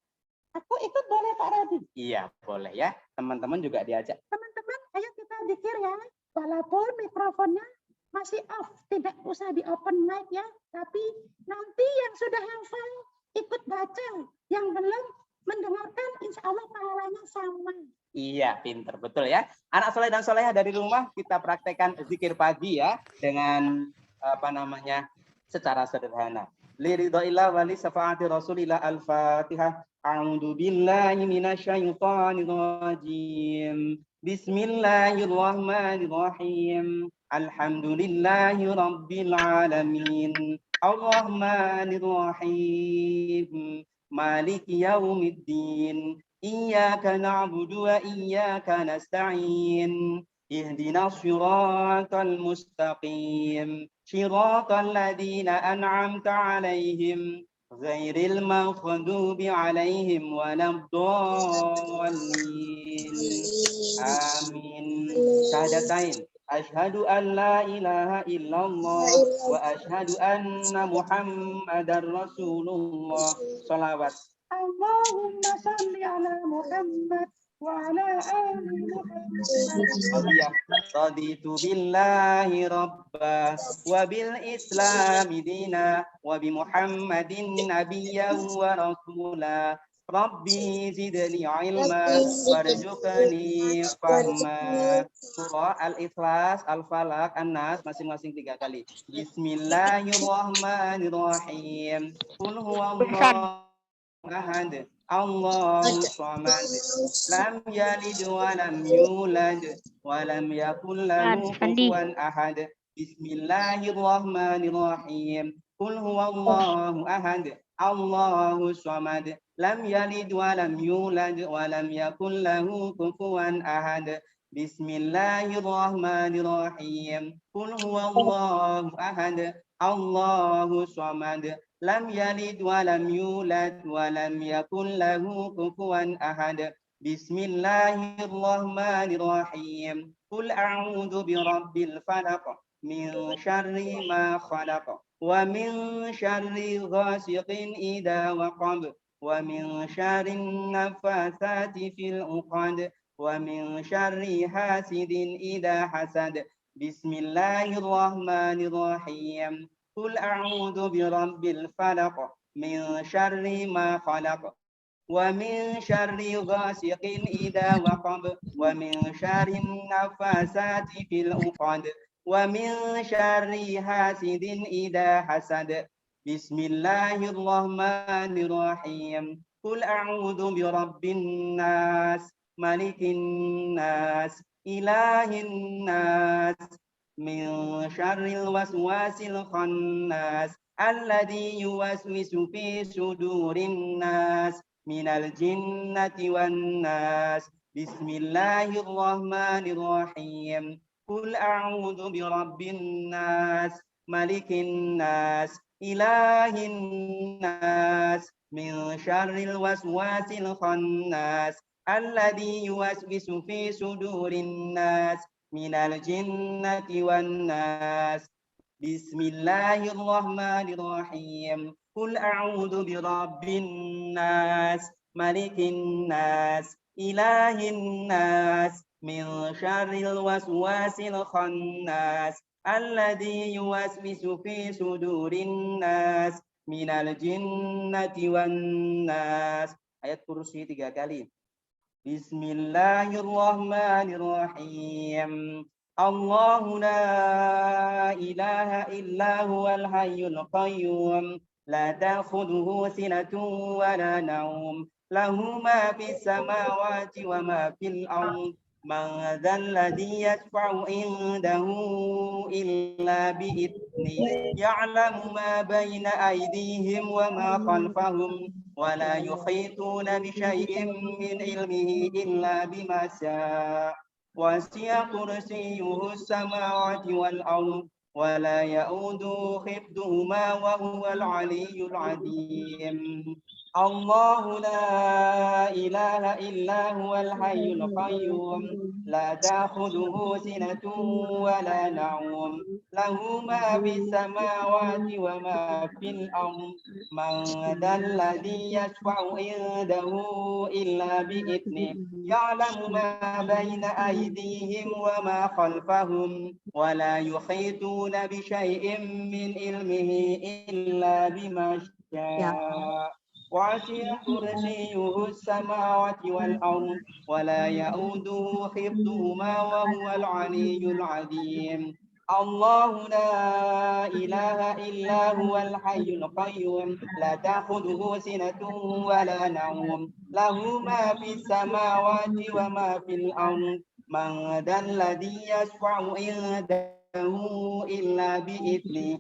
Aku ikut boleh Pak Radi? Iya, boleh ya. Teman-teman juga diajak. Teman-teman, ayo kita zikir ya. Walaupun mikrofonnya masih off, tidak usah di open mic ya. Tapi nanti yang sudah hafal ikut baca, yang belum mendengarkan insya Allah pahalanya sama. Iya, pinter, betul ya. Anak soleh dan solehah dari rumah kita praktekkan zikir pagi ya dengan secara sederhana. Liridhoillah wali syafaati Rasulillah al-Fatihah. A'udzu billahi minasyaitonir rajim. Bismillahirrahmanirrahim. Alhamdulillahi rabbil alamin. Ar-Rahmanir-Rahim. Maliki yaumiddin. Iyyaka na'budu wa iyyaka nasta'in. Ihdinas siratal mustaqim. Siratal ladzina an'amta 'alaihim ghairil maghdubi 'alaihim waladdallin. Amin. Syahadatain. Asyhadu an la ilaha illallah wa asyhadu anna Muhammadar Rasulullah. Shalawat. Allahumma salli ala Muhammad wa ala ali Muhammad. Raditu billahi rabba wa bil islami dina wa bi Muhammadin nabiyyan wa rasula. Rabbi zidni ilma warzuqni fahma. Surah Al-Ikhlas, Al-Falaq, An-Nas masing-masing 3 kali. Bismillahirrahmanirrahim. Qul huwallahu ahad. Allahu samad. Lam yalid wa lam yulad wa lam yakul lahu kufuwan ahad. Bismillahirrahmanirrahim. Qul huwallahu ahad. Allahu samad. Lam yalid wa lam yulad wa lam yakul lahu kufuwan ahad. Bismillahirrahmanirrahim. Qul huwallahu ahad. Allahu samad. Lam yalid wa lam yulad wa lam yakul lahu kufuwan ahad. Bismillahirrahmanirrahim. Qul a'udzu birabbil falaq من شر ما خلق ومن شر غاسق إذا وقب ومن شر النفاثات في العقد ومن شر حاسد إذا حسد بسم الله الرحمن الرحيم قل أعوذ برب الفلق من شر ما خلق ومن شر غاسق إذا وقب ومن شر النفاثات في العقد ومن شر حاسد إذا حسد بسم الله الرحمن الرحيم قل أعوذ برب الناس ملك الناس إله الناس من شر الوسواس الخناس الذي يوسوس في صدور الناس من الجنة والناس بسم الله الرحمن الرحيم قل أعوذ برب الناس ملك الناس إله الناس من شر الوسواس الخناس الذي يوسوس في صدور الناس من الجنة والناس بسم الله الرحمن الرحيم قل أعوذ برب الناس ملك الناس إله الناس من شر الوسواس الخناس الذي يوسوس في صدور الناس من الجنة والناس. Ayat kursi 3 kali. Bismillahirrahmanirrahim. Allahu la ilaha illa huwal hayyul qayyum la ta'khudhuhu sinatun wa la nawm lahu ma fis samawati wa ma fil ardh man dzal ladzi yashfa'u indahu illa bi'idhnihi ya'lamu ma bayna aydihim wa ma khalfahum wa la yuhituna bi syai'in min ilmihi illa bima syaa wasi'a kursiyyuhu as-samawati wal ardh wa la ya'uduhu hifdhuhuma wa huwal 'aliyyul 'azim. Allahu la ilaha illa huwal hayyul qayyum la ta'khudhuhu sinatun wa la nawm lahu ma fis samawati wa ma fil ardh man dzal ladzi yashfa'u indahu illa bi'idhnihi ya'lamu ma bayna aydihim wa ma khalfahum wa la yuhituna bi syai'in min ilmihi illa bima syaa وَسِعَ كُرْسِيُّهُ السَّمَاوَاتِ وَالْأَرْضَ وَلَا يَئُودُهُ حِفْظُهُمَا وَهُوَ الْعَلِيُّ الْعَظِيمُ. الله لا إله إلا هو الحي القيوم لا تأخذه سنة ولا نوم له ما في السماوات وما في الأرض من ذا الذي يشفع عنده إلا بإذنه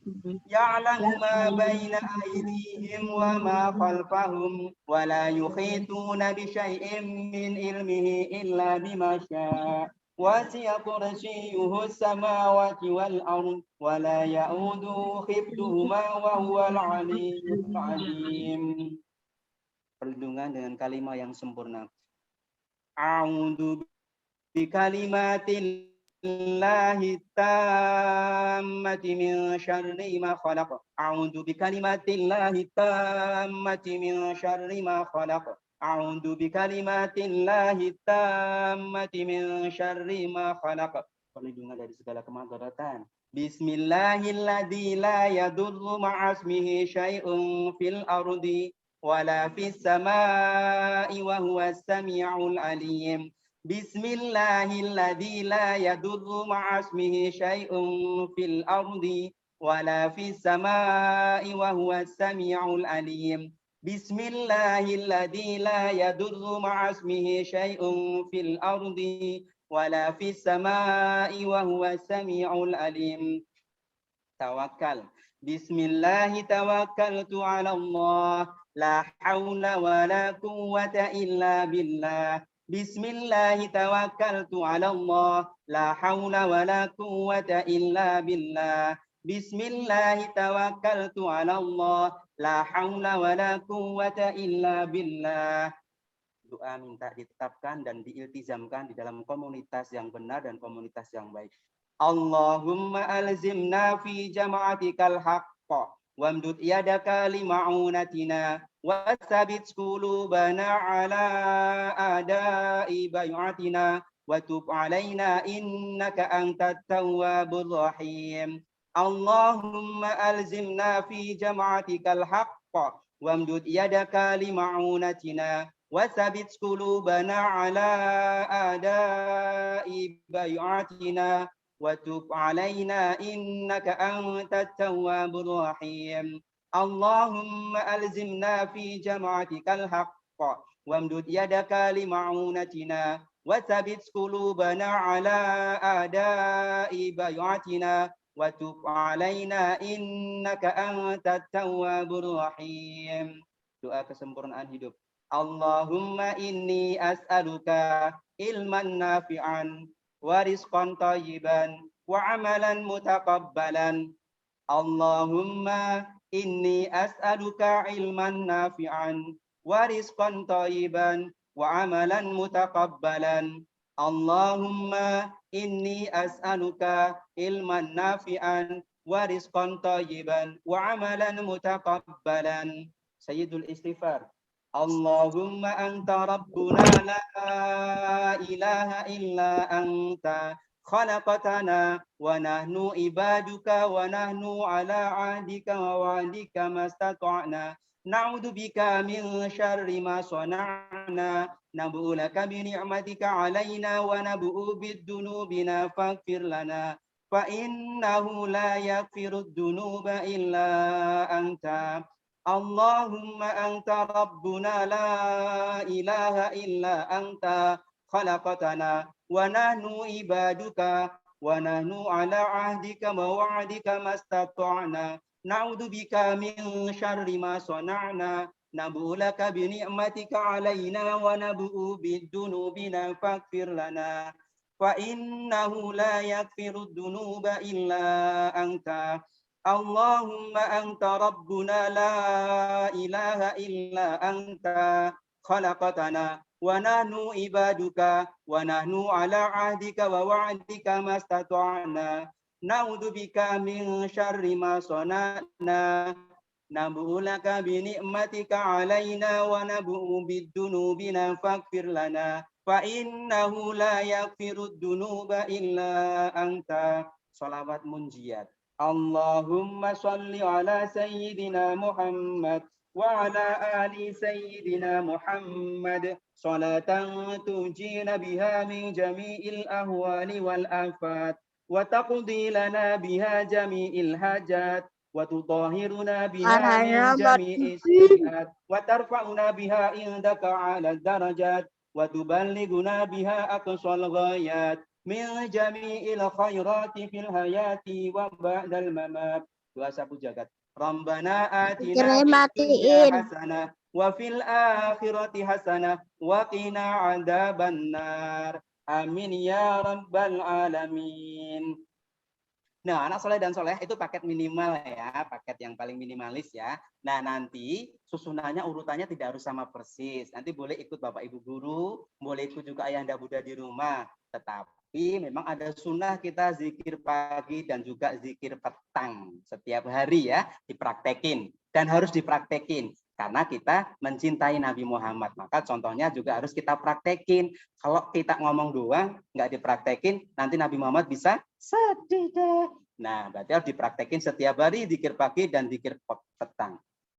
يعلم ما بين أيديهم وما خلفهم ولا يحيطون بشيء من علمه إلا بما شاء وسع كرسيه السماوات والأرض ولا يؤوده حفظهما وهو العلي العظيم. Perlindungan dengan kalimat yang sempurna. A'udzu bikalimatil Allahi tammati min syarri ma khalaq. A'udzu bikalimatillahi tammati min syarri ma khalaq. A'udzu bikalimatillahi tammati min syarri ma khalaq. Perlindungan dari segala kemadaratan. Bismillahilladzi la yadurru ma'asmihi syai'un fil ardi wala fis samai wa huwas sami'ul alim. Bismillahilladzi la yadurru ma'asmihi syai'un fil ardi wala fis samai wa huwas sami'ul alim. Bismillahilladzi la yadurru ma'asmihi syai'un fil ardi wala fis samai wa huwas sami'ul alim. Tawakkal. Bismillahi tawakkaltu 'ala Allah la haula wala quwwata illa billah. Bismillahi tawakkaltu 'ala Allah la haula wala quwwata illa billah. Bismillahi tawakkaltu 'ala Allah la haula wala quwwata illa billah. Doa minta ditetapkan dan diiltizamkan di dalam komunitas yang benar dan komunitas yang baik. Allahumma alzimna fi jama'atikal haqqa wamdud yadaka lima'unatina wasabit qulubana ala adai bay'atina wa tub alaina innaka antat tawwabur rahim. Allahumma alzimna fi jama'atikal haqqa wamdud yadaka lima'unatina wasabit qulubana ala adai bay'atina wa tub alaina innaka antat tawwabur rahim. Allahumma alzimna fi jama'atikal haqqa wamdud yadaka lima'unatina wasabit qulubana ala adai bay'atina wa tub alaina innaka antat tawwabur rahim. Doa kesempurnaan hidup. Allahumma inni as'aluka ilman nafi'an wa rizqan thayyiban wa amalan mutaqabbalan. Allahumma inni as'aluka ilman nafi'an wa rizqan thayyiban wa amalan mutaqabbalan. Allahumma inni as'aluka ilman nafi'an wa rizqan thayyiban wa amalan mutaqabbalan. Sayyidul istighfar. Allahumma anta rabbuna la ilaha illa anta khalaqtana wa nahnu ibaduka wa nahnu ala ahdika wa wa'dika mastata'na na'udzu bika min syarri ma sana'na nabu'u laka bi ni'matika 'alaina wa nabu'u bid-dunubina faghfir lana fa innahu la yaghfirud dunuba illa anta. Allahumma anta rabbuna la ilaha illa anta khalaqtana wa nahnu ibaduka wa nahnu ala ahdika wa wa'dika mastata'na na'udzu bika min syarri ma sana'na nabu'u laka bi ni'matika 'alaina wa nabu'u bid-dunubina faghfir lana fa innahu la yaghfirud dunuba illa anta. Allahumma anta rabbuna la ilaha illa anta khalaqtana wa nahnu ibaduka wa nahnu ala ahdika wa wa'dika mastata'na na'udzu bika min syarri ma sana'na nabu'u laka bi ni'matika 'alaina wa nabu'u bid-dunubina faghfir lana fa innahu la yaghfirud dunuba illa anta. Shalawat munjiyat. Allahumma salli ala sayyidina Muhammad wa ala ali sayyidina Muhammad salatan tujina biha min jami'il ahwali wal afat wa taqdi lana biha jami'il hajat wa tutahhiruna biha min jami'is sayyi'at wa tarfa'una biha indaka 'ala darajat wa tuballighuna biha aqsal ghayat min jami'il khairati fil hayati wa ba'dal mamat. Doa sapu jagat. Rabbana atina fid dunya hasanah wa fil akhirati hasanah wa qina adzabannar. Amin ya rabbal alamin. Nah, anak soleh dan soleh itu paket minimal ya, paket yang paling minimalis ya. Nah, nanti susunannya urutannya tidak harus sama persis. Nanti boleh ikut Bapak Ibu guru, boleh ikut juga ayahanda bunda di rumah. Tetapi memang ada sunnah kita zikir pagi dan juga zikir petang setiap hari ya, dipraktekin dan harus dipraktekin karena kita mencintai Nabi Muhammad. Maka contohnya juga harus kita praktekin. Kalau kita ngomong doang nggak dipraktekin, nanti Nabi Muhammad bisa sedih deh. Nah, berarti harus dipraktekin setiap hari zikir pagi dan zikir petang.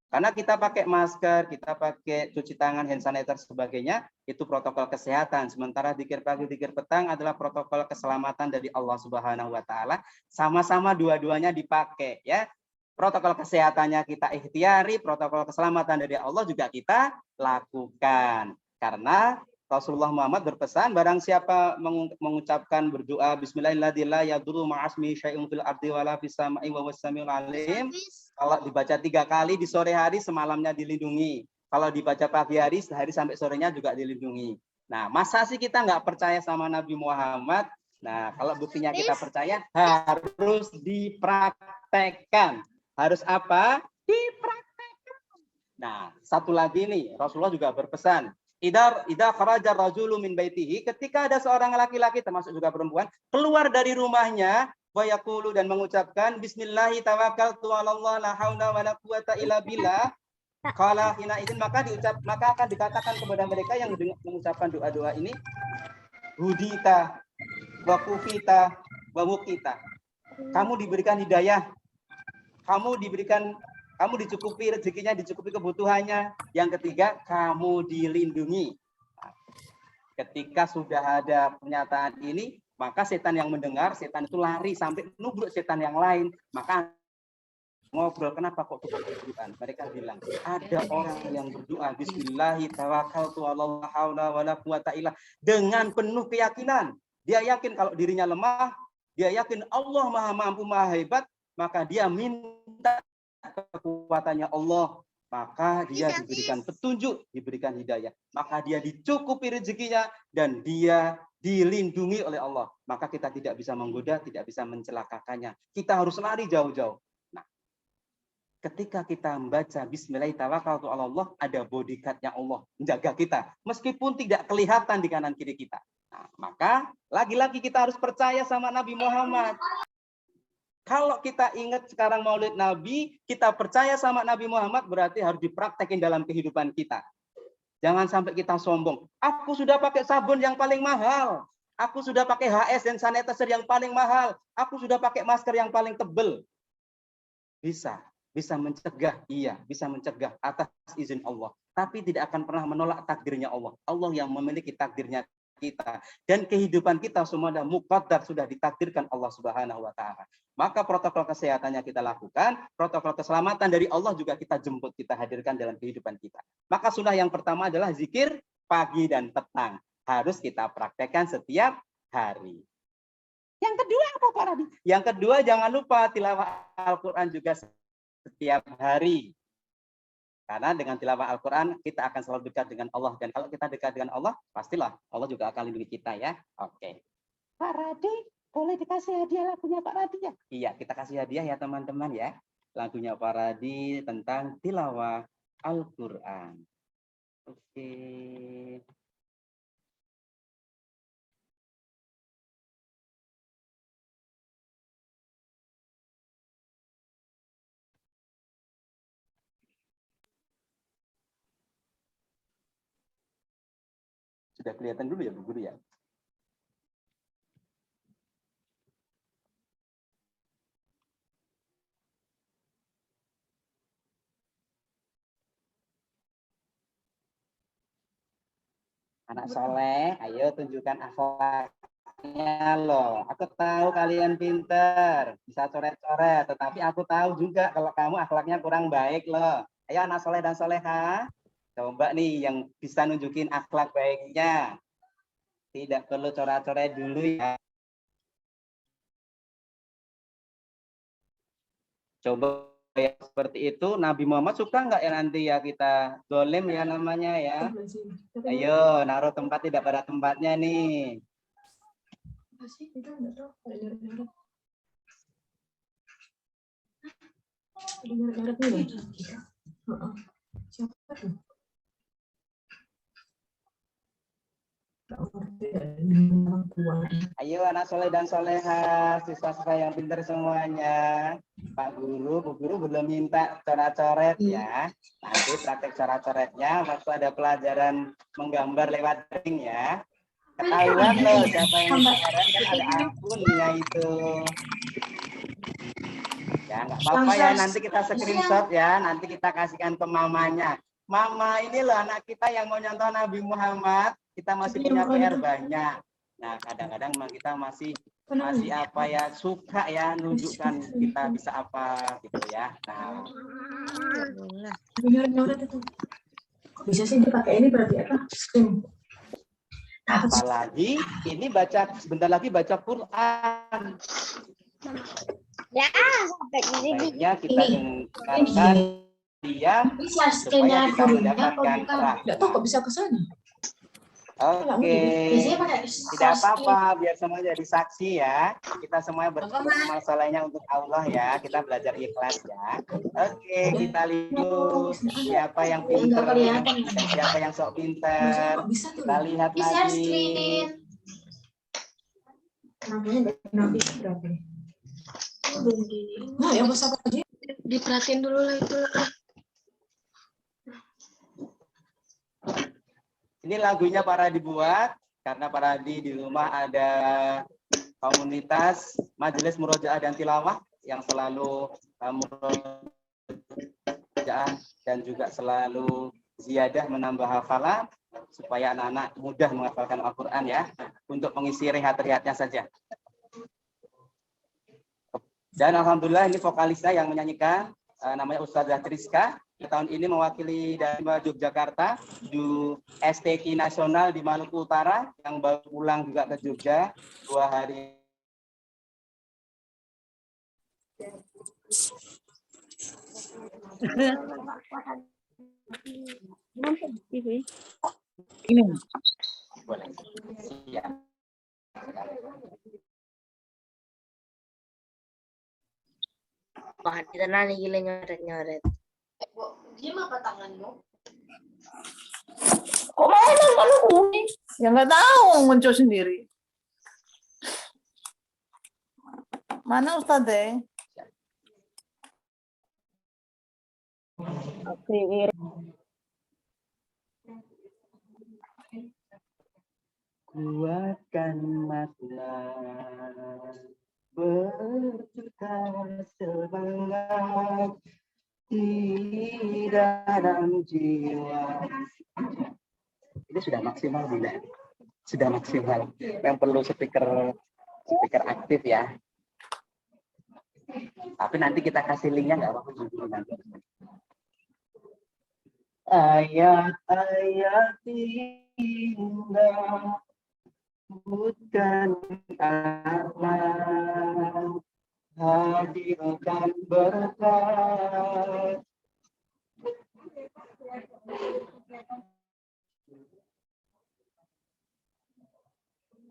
Karena kita pakai masker, kita pakai cuci tangan, hand sanitizer, sebagainya, itu protokol kesehatan. Sementara zikir pagi, zikir petang adalah protokol keselamatan dari Allah Subhanahu wa Ta'ala. Sama-sama dua-duanya dipakai ya. Protokol kesehatannya kita ikhtiari, protokol keselamatan dari Allah juga kita lakukan. Karena Rasulullah Muhammad berpesan, barang siapa mengucapkan berdoa Bismillahirrahmanirrahim ya dulu ma'asmi syai'un fil ardi wala fis sama'i wa wassamiul alim. Kalau dibaca 3 kali di sore hari, semalamnya dilindungi. Kalau dibaca pagi hari, sehari sampai sorenya juga dilindungi. Nah, masa sih kita nggak percaya sama Nabi Muhammad? Nah, kalau buktinya kita percaya, harus dipraktekkan. Harus apa? Dipraktekkan. Nah, satu lagi nih, Rasulullah juga berpesan, Idza kharaja rajulu min baitihi, ketika ada seorang laki-laki termasuk juga perempuan keluar dari rumahnya, wa yaqulu dan mengucapkan bismillahi tawakkaltu 'alallah la haula wala quwata illa billah. Qala hina idzin, maka akan dikatakan kepada mereka yang mengucapkan doa-doa ini, hudita wa kufita wa wuqita. Kamu diberikan hidayah, kamu dicukupi rezekinya, dicukupi kebutuhannya. Yang ketiga, kamu dilindungi. Ketika sudah ada pernyataan ini, maka setan yang mendengar, setan itu lari sampai nubruk setan yang lain. Maka ngobrol, kenapa kok kebutuhan? Mereka bilang, ada orang yang berdoa bismillahi tawakkaltu 'alallah la haula wala quwata illa, dengan penuh keyakinan. Dia yakin kalau dirinya lemah, dia yakin Allah Maha mampu, Maha hebat, maka dia minta kekuatannya Allah, maka dia diberikan petunjuk, diberikan hidayah, maka dia dicukupi rezekinya dan dia dilindungi oleh Allah. Maka kita tidak bisa menggoda, tidak bisa mencelakakannya. Kita harus lari jauh-jauh. Nah, ketika kita membaca Bismillahirrahmanirrahim, ada bodyguard-nya Allah menjaga kita, meskipun tidak kelihatan di kanan kiri kita. Nah, maka lagi-lagi kita harus percaya sama Nabi Muhammad. Kalau kita ingat sekarang Maulid Nabi, kita percaya sama Nabi Muhammad, berarti harus dipraktekin dalam kehidupan kita. Jangan sampai kita sombong. Aku sudah pakai sabun yang paling mahal. Aku sudah pakai HS dan sanitizer yang paling mahal. Aku sudah pakai masker yang paling tebal. Bisa mencegah, iya, bisa mencegah atas izin Allah. Tapi tidak akan pernah menolak takdirnya Allah. Allah yang memiliki takdirnya kita, dan kehidupan kita semua sudah muqaddar, sudah ditakdirkan Allah Subhanahu wa taala. Maka protokol kesehatannya kita lakukan, protokol keselamatan dari Allah juga kita jemput, kita hadirkan dalam kehidupan kita. Maka sunnah yang pertama adalah zikir pagi dan petang. Harus kita praktekkan setiap hari. Yang kedua apa Pak Radi? Yang kedua, jangan lupa tilawah Al-Qur'an juga setiap hari. Karena dengan tilawah Al-Quran, kita akan selalu dekat dengan Allah. Dan kalau kita dekat dengan Allah, pastilah Allah juga akan lindungi kita ya. Oke. Pak Radi, boleh dikasih hadiah lagunya Pak Radi ya? Iya, kita kasih hadiah ya teman-teman ya. Lagunya Pak Radi tentang tilawah Al-Quran. Oke. Sudah kelihatan dulu ya Bu Guru ya? Anak soleh, ayo tunjukkan akhlaknya loh. Aku tahu kalian pinter, bisa coret-coret, tetapi aku tahu juga kalau kamu akhlaknya kurang baik loh. Ayo anak soleh dan soleha. Coba nih yang bisa nunjukin akhlak baiknya. Tidak perlu coret-coret dulu ya. Coba ya seperti itu. Nabi Muhammad suka nggak ya nanti ya kita dolim ya namanya ya. Ayo naruh tempat tidak pada tempatnya nih. Ayo anak soleh dan soleha, siswa-siswa yang pintar semuanya. Pak Guru, Bu Guru belum minta coret-coret ya. Nanti praktek coret-coretnya waktu ada pelajaran menggambar lewat daring ya. Ketahuan loh siapa yang sekarang kan ada akunnya itu. Ya nggak apa-apa ya, nanti kita screenshot ya, nanti kita kasihkan ke mamanya. Mama ini loh anak kita yang mau nyontoh Nabi Muhammad. Kita masih punya PR banyak. Nah, kadang-kadang kita masih apa ya, suka ya nunjukkan kita bisa apa gitu ya. Nah, bisa sih dipakai ini berarti apa? apalagi ini sebentar lagi baca Quran. Ya, Baiknya kita dengarkan dia supaya kita mendapatkan rahmat. Enggak tahu kok bisa ke sana. Oke, tidak apa-apa, biar semua jadi saksi ya. Kita semua beramal solehnya untuk Allah ya. Kita belajar ikhlas ya. Oke, kita lihat siapa yang pinter dan siapa yang sok pinter. Kita lihat lagi. Nah, yang besar aja. Diperhatiin dulu lah itu. Ini lagunya para dibuat karena para di rumah ada komunitas Majelis Murojaah dan Tilawah yang selalu murojaah dan juga selalu ziyadah menambah hafalan supaya anak-anak mudah menghafalkan Al-Quran ya, untuk mengisi rehat-rehatnya saja. Dan alhamdulillah ini vokalisnya yang menyanyikan namanya Ustadzah Triska. Tahun ini mewakili dari Yogyakarta di STQ Nasional di Maluku Utara yang baru pulang juga ke Jogja 2 hari. Ini. Boleh. Ya. Wah, kita nanya gila nyoret-nyoret. Gimana apa tanganmu? Kok mana kalau kuning? Ya nggak tahu, muncul sendiri. Mana Ustadzah? Oke. Kuatkan makna, bertukar semangat di dalam jiwa. Ini sudah maksimal tidak? Sudah maksimal. Yang perlu speaker aktif ya. Tapi nanti kita kasih linknya nggak apa-apa juga nanti. Ayat-ayat indah bukan akhlak, hadirkan berkat.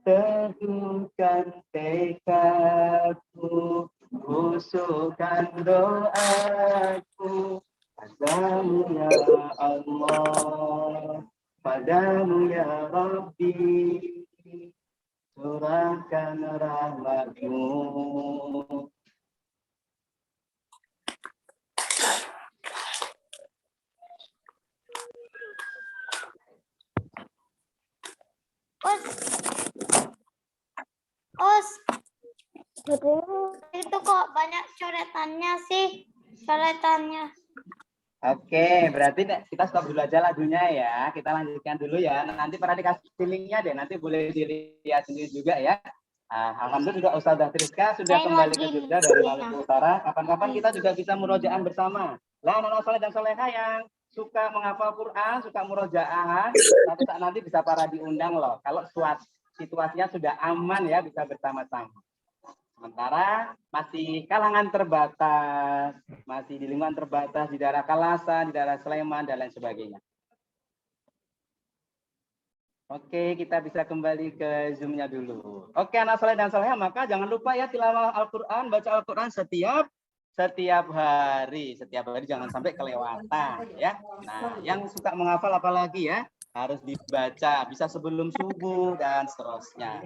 Teguhkan tekadku, usulkan doaku, padamu ya Allah, padamu ya Rabbi, curahkan rahmatmu. Us, itu kok banyak coretannya sih, coretannya. Oke, berarti kita stop dulu aja lagunya ya. Kita lanjutkan dulu ya. Nanti pernah dikasih linknya deh. Nanti boleh dilihat sendiri juga ya. Alhamdulillah juga Ustadzah Triska sudah kembali ke Jogja dari Maluku Utara. Kapan-kapan kita juga bisa murojaah bersama. Lah anak-anak soleh dan soleha yang suka menghafal Quran, suka murojaah, tapi saat nanti bisa para diundang loh. Kalau situasinya sudah aman ya, bisa bersama-sama. Sementara masih kalangan terbatas, masih di lingkungan terbatas di daerah Kalasan, di daerah Sleman, dan lain sebagainya. Oke, kita bisa kembali ke Zoom-nya dulu. Oke, anak soleh dan soleha, maka jangan lupa ya tilawah Al-Quran, baca Al-Quran setiap hari. Setiap hari jangan sampai kelewatan ya. Nah, yang suka menghafal apalagi ya, harus dibaca, bisa sebelum subuh dan seterusnya.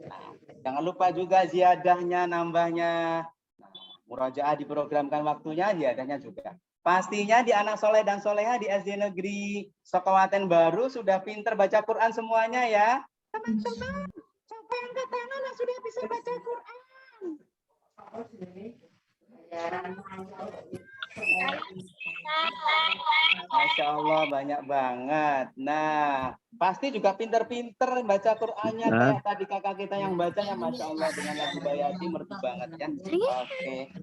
Nah, jangan lupa juga ziyadahnya, nambahnya. Nah, murojaah diprogramkan waktunya, ziyadahnya juga. Pastinya di anak soleh dan soleha di SD Negeri Sokawaten Baru sudah pinter baca Quran semuanya ya. Teman-teman, siapa yang angkat tangan yang sudah bisa baca Quran? Masya Allah, banyak banget. Nah, pasti juga pinter-pinter baca Qur'annya kayak tadi kakak kita yang bacanya, Masya Allah, dengan lagu Bayati merdu banget kan. Oke.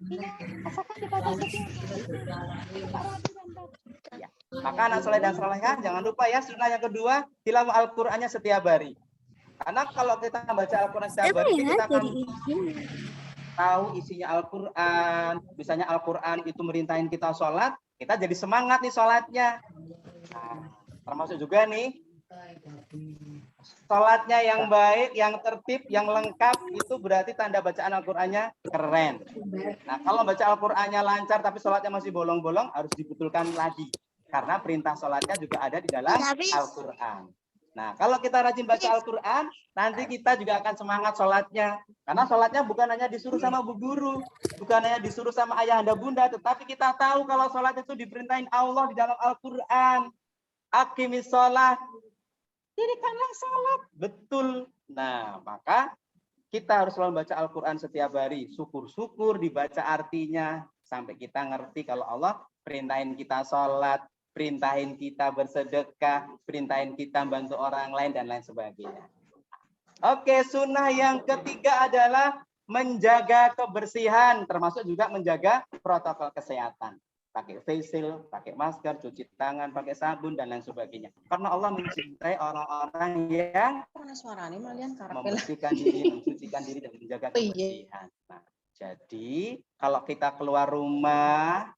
Ya. Maka anak soleh dan solehah jangan lupa ya, sunnah yang kedua, tilawah Al-Qur'annya setiap hari. Karena kalau kita baca Al-Quran setiap hari, kita akan tahu isinya Al-Quran. Misalnya Al-Quran itu merintahin kita sholat, kita jadi semangat nih sholatnya. Nah, termasuk juga nih Sholatnya yang baik, yang tertib, yang lengkap, itu berarti tanda bacaan Al-Qur'annya keren. Nah, kalau baca Al-Qur'annya lancar tapi sholatnya masih bolong-bolong, harus dibetulkan lagi. Karena perintah sholatnya juga ada di dalam Al-Qur'an. Nah, kalau kita rajin baca Al-Qur'an, nanti kita juga akan semangat sholatnya. Karena sholatnya bukan hanya disuruh sama bu guru, bukan hanya disuruh sama ayahanda bunda, tetapi kita tahu kalau sholat itu diperintahin Allah di dalam Al-Qur'an. Aqimis sholat, dirikanlah sholat. Betul. Nah, maka kita harus selalu baca Al-Quran setiap hari. Syukur-syukur dibaca artinya. Sampai kita ngerti kalau Allah perintahin kita sholat, perintahin kita bersedekah, perintahin kita bantu orang lain, dan lain sebagainya. Oke, sunnah yang ketiga adalah menjaga kebersihan, termasuk juga menjaga protokol kesehatan. Pakai face shield, pakai masker, cuci tangan, pakai sabun, dan lain sebagainya. Karena Allah mencintai orang-orang yang membersihkan diri, mensucikan diri, dan menjaga kebersihan. Nah, jadi kalau kita keluar rumah,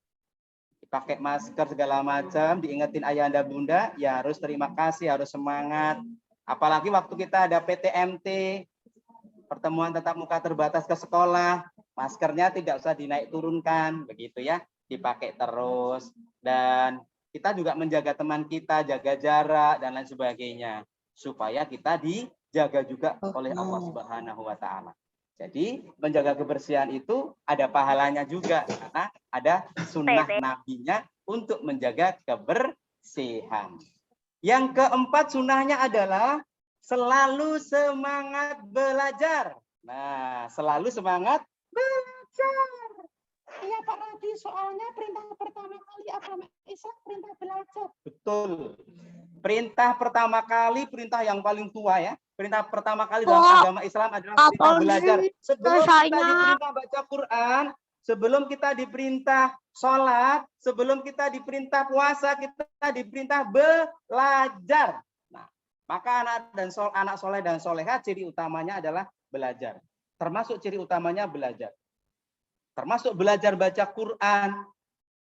pakai masker segala macam, diingetin ayahanda bunda, ya harus terima kasih, harus semangat. Apalagi waktu kita ada PTMT, pertemuan tatap muka terbatas ke sekolah, maskernya tidak usah dinaik turunkan, begitu ya. Dipakai terus, dan kita juga menjaga teman kita, jaga jarak, dan lain sebagainya, supaya kita dijaga juga oleh Allah Subhanahu wa Ta'ala. Jadi menjaga kebersihan itu ada pahalanya juga, karena ada sunnah nabinya untuk menjaga kebersihan. Yang keempat sunnahnya adalah selalu semangat belajar. Nah, selalu semangat belajar. Iya Pak Radi, soalnya perintah pertama kali agama Islam perintah belajar. Betul. Perintah pertama kali, perintah yang paling tua ya. Perintah pertama kali dalam agama Islam adalah perintah belajar. Sebelum kita diperintah baca Quran, sebelum kita diperintah sholat, sebelum kita diperintah puasa, kita diperintah belajar. Nah, maka anak soleh dan soleha ciri utamanya adalah belajar. Termasuk ciri utamanya belajar. Termasuk belajar baca Quran.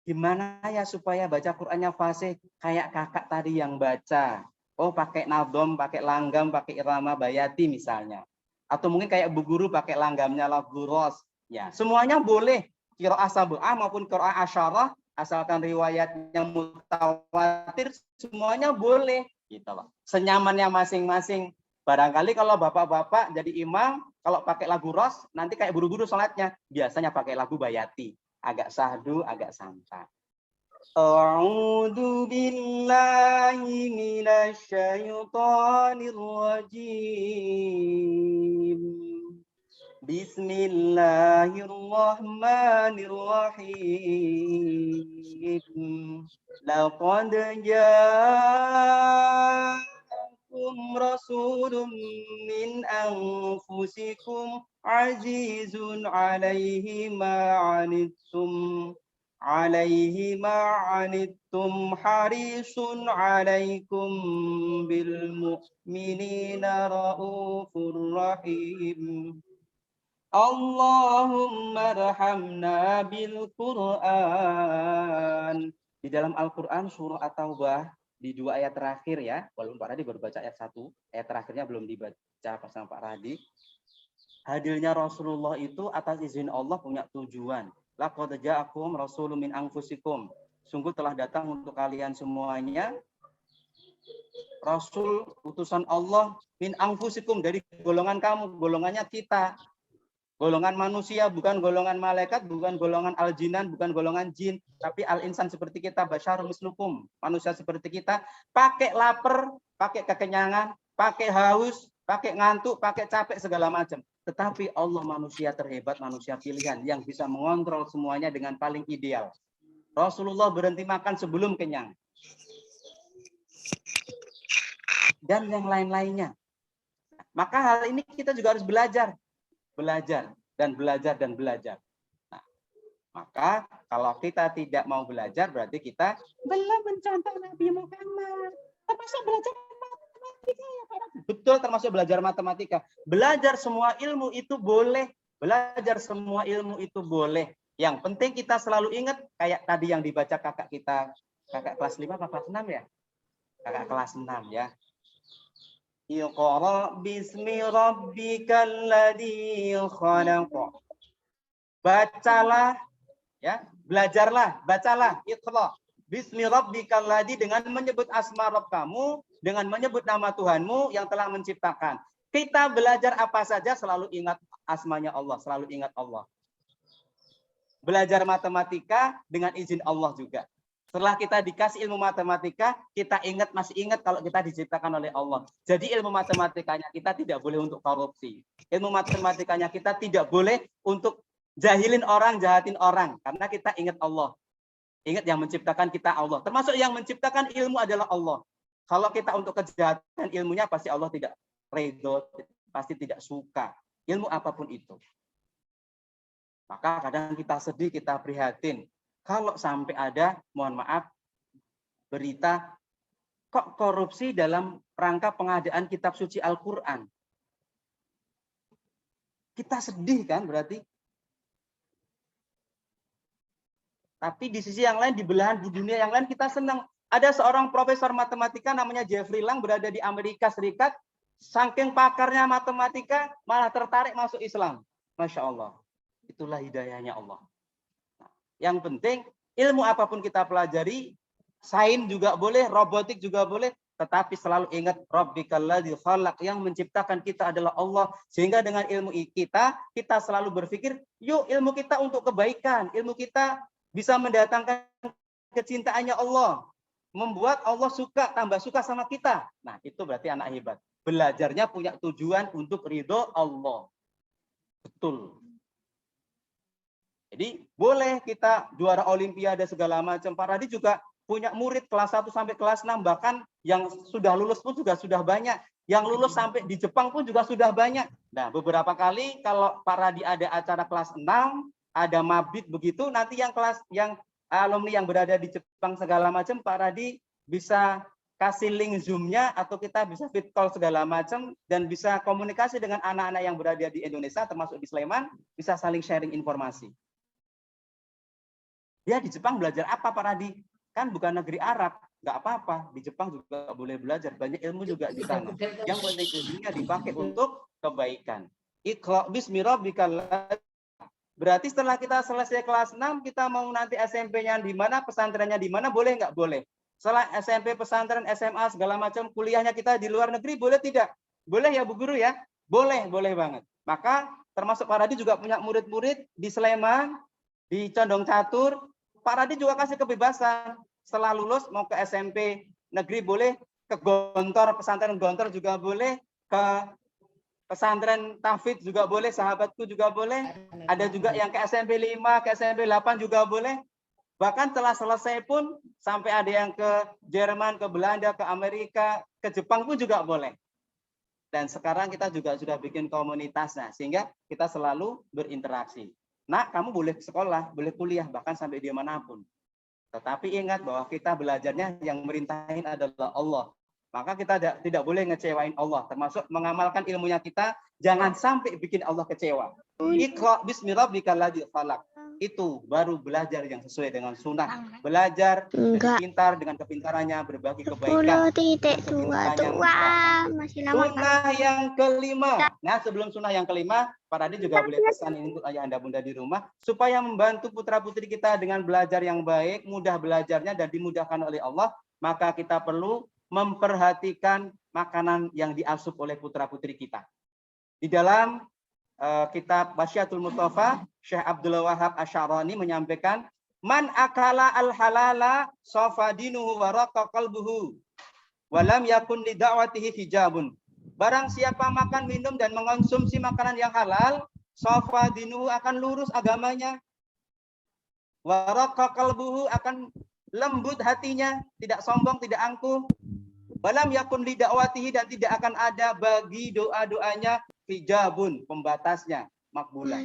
Gimana ya supaya baca Qurannya fasih kayak kakak tadi yang baca. Oh, pakai nadom, pakai langgam, pakai irama bayati misalnya. Atau mungkin kayak bu guru pakai langgamnya laguros. Ya, semuanya boleh. Qiraah sab'ah maupun qiraah asyarah, asalkan riwayatnya mutawatir, semuanya boleh. Gitu loh. Senyamannya masing-masing. Barangkali kalau bapak-bapak jadi imam, kalau pakai lagu ros, nanti kayak buru-buru sholatnya. Biasanya pakai lagu bayati. Agak sahdu, agak santai. A'udzu billahi minasyaitonir rajim. Bismillahirrahmanirrahim. Laqad rasulun min anfusikum azizun alaihi ma'anittum harisun alaikum bil mu'minina raufur rahim. Allahumma rahamna bil Qur'an. Di dalam Al-Qur'an surah At-Taubah di 2 ayat terakhir ya, walaupun Pak Radi baru baca ayat 1, ayat terakhirnya belum dibaca bersama Pak Radi. Hadirnya Rasulullah itu atas izin Allah punya tujuan. Laqad ja'akum rasulun min anfusikum. Sungguh telah datang untuk kalian semuanya Rasul utusan Allah min anfusikum, dari golongan kamu, golongannya kita. Golongan manusia, bukan golongan malaikat, bukan golongan al-jinan, bukan golongan jin, tapi al-insan seperti kita, basyarun mislukum, manusia seperti kita, pakai lapar, pakai kekenyangan, pakai haus, pakai ngantuk, pakai capek, segala macam. Tetapi Allah manusia terhebat, manusia pilihan, yang bisa mengontrol semuanya dengan paling ideal. Rasulullah berhenti makan sebelum kenyang. Dan yang lain-lainnya. Maka hal ini kita juga harus belajar. Belajar dan belajar dan belajar. Nah, maka kalau kita tidak mau belajar berarti kita belum mencontoh Nabi Muhammad. Termasuk belajar matematika ya Pak. Betul, termasuk belajar matematika. Belajar semua ilmu itu boleh. Belajar semua ilmu itu boleh. Yang penting kita selalu ingat kayak tadi yang dibaca kakak kita, kakak kelas 5 apa kelas 6 ya? Kakak kelas 6 ya. Iqra bismi rabbikal ladzi khalaq. Bacalah, ya, belajarlah, bacalah, iqra bismi rabbikal ladzi, dengan menyebut asma Rabb kamu, dengan menyebut nama Tuhanmu yang telah menciptakan. Kita belajar apa saja selalu ingat asmanya Allah, selalu ingat Allah. Belajar matematika dengan izin Allah juga. Setelah kita dikasih ilmu matematika, kita masih ingat kalau kita diciptakan oleh Allah. Jadi ilmu matematikanya kita tidak boleh untuk korupsi. Ilmu matematikanya kita tidak boleh untuk jahilin orang, jahatin orang. Karena kita ingat Allah. Ingat yang menciptakan kita Allah. Termasuk yang menciptakan ilmu adalah Allah. Kalau kita untuk kejahatan ilmunya, pasti Allah tidak ridho, pasti tidak suka. Ilmu apapun itu. Maka kadang kita sedih, kita prihatin. Kalau sampai ada, mohon maaf, berita kok korupsi dalam rangka pengadaan kitab suci Al-Quran. Kita sedih kan berarti. Tapi di sisi yang lain, di belahan di dunia yang lain kita senang. Ada seorang profesor matematika namanya Jeffrey Lang berada di Amerika Serikat. Saking pakarnya matematika malah tertarik masuk Islam. Masya Allah. Itulah hidayahnya Allah. Yang penting ilmu apapun kita pelajari, sains juga boleh, robotik juga boleh, tetapi selalu ingat Rabbikal ladzi khalaq, yang menciptakan kita adalah Allah. Sehingga dengan ilmu kita selalu berpikir, yuk ilmu kita untuk kebaikan, ilmu kita bisa mendatangkan kecintaannya Allah, membuat Allah suka, tambah suka sama kita. Nah, itu berarti anak hebat. Belajarnya punya tujuan untuk ridho Allah. Betul. Jadi boleh kita juara olimpiade segala macam. Pak Radi juga punya murid kelas 1 sampai kelas 6. Bahkan yang sudah lulus pun juga sudah banyak. Yang lulus sampai di Jepang pun juga sudah banyak. Nah, beberapa kali kalau Pak Radi ada acara kelas 6, ada mabit begitu, nanti yang alumni yang berada di Jepang segala macam, Pak Radi bisa kasih link Zoom-nya atau kita bisa fit call segala macam dan bisa komunikasi dengan anak-anak yang berada di Indonesia termasuk di Sleman, bisa saling sharing informasi. Ya, di Jepang belajar apa Pak Radi? Kan bukan negeri Arab, nggak apa-apa. Di Jepang juga boleh belajar, banyak ilmu juga di sana. Yang penting ilmunya dipakai untuk kebaikan. Iqra bismi rabbikal ladzi. Berarti setelah kita selesai kelas 6, kita mau nanti SMP-nya di mana, pesantrennya di mana, boleh nggak? Boleh. Setelah SMP, pesantren, SMA, segala macam, kuliahnya kita di luar negeri, boleh tidak? Boleh ya Bu Guru ya? Boleh, boleh banget. Maka termasuk Pak Radi juga punya murid-murid di Sleman, di Condong Catur. Pak Radi juga kasih kebebasan. Setelah lulus mau ke SMP negeri boleh, ke Gontor, pesantren Gontor juga boleh, ke pesantren Tahfidz juga boleh, sahabatku juga boleh. Ada juga yang ke SMP 5, ke SMP 8 juga boleh. Bahkan setelah selesai pun sampai ada yang ke Jerman, ke Belanda, ke Amerika, ke Jepang pun juga boleh. Dan sekarang kita juga sudah bikin komunitasnya sehingga kita selalu berinteraksi. Nah, kamu boleh sekolah, boleh kuliah, bahkan sampai di manapun. Tetapi ingat bahwa kita belajarnya yang merintahin adalah Allah. Maka kita tidak boleh ngecewain Allah. Termasuk mengamalkan ilmunya kita, jangan sampai bikin Allah kecewa. Iqra bismi rabbikal ladzi khalaq. Itu baru belajar yang sesuai dengan sunnah. Belajar dengan pintar, dengan kepintarannya, berbagi kebaikan. Masih lama. Sunnah yang kelima. Nah, sebelum sunnah yang kelima, Pak Radi juga boleh pesan ini untuk ayah anda bunda di rumah, supaya membantu putra-putri kita dengan belajar yang baik, mudah belajarnya dan dimudahkan oleh Allah, maka kita perlu memperhatikan makanan yang diasup oleh putra-putri kita. Di dalam kitab Wasyatul Mustafa, Syekh Abdul Wahab Asy'arani menyampaikan, man akala al-halala safa dinuhu wa raqa qalbuhu wa lam yakun li da'watihi hijabun. Barang siapa makan, minum dan mengonsumsi makanan yang halal, safa dinuhu akan lurus agamanya. Wa raqa qalbuhu akan lembut hatinya, tidak sombong, tidak angkuh. Walam yakun li da'watihi dan tidak akan ada bagi doa-doanya hijabun, pembatasnya, makbulah.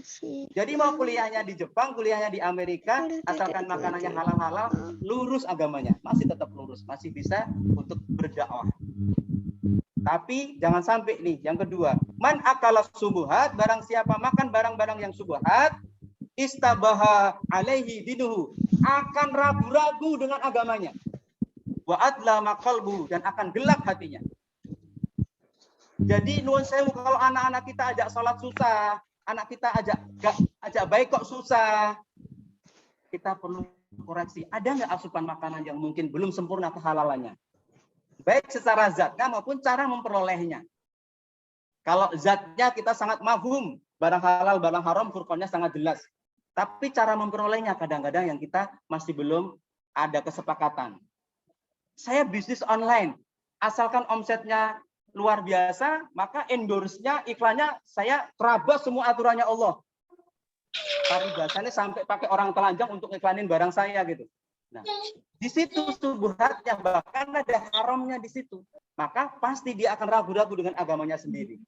Jadi mau kuliahnya di Jepang, kuliahnya di Amerika, asalkan makanannya halal-halal, lurus agamanya, masih tetap lurus, masih bisa untuk berdakwah. Tapi jangan sampai nih, yang kedua, man akala subuhat, barang siapa makan barang-barang yang subuhat, istabaha alaihi dinuhu, akan ragu-ragu dengan agamanya. Wa adla maqalbu, dan akan gelap hatinya. Jadi nuwun sewu kalau anak-anak kita ajak sholat susah, anak kita ajak baik kok susah. Kita perlu koreksi. Ada nggak asupan makanan yang mungkin belum sempurna kehalalannya? Baik secara zatnya maupun cara memperolehnya. Kalau zatnya kita sangat mafhum, barang halal, barang haram, furqannya sangat jelas. Tapi cara memperolehnya kadang-kadang yang kita masih belum ada kesepakatan. Saya bisnis online, asalkan omsetnya luar biasa, maka endorse-nya, iklannya saya terabas semua aturannya Allah. Tapi biasanya sampai pakai orang telanjang untuk iklanin barang saya gitu. Nah, di situ subuhatnya, bahkan ada haramnya di situ. Maka pasti dia akan ragu-ragu dengan agamanya sendiri.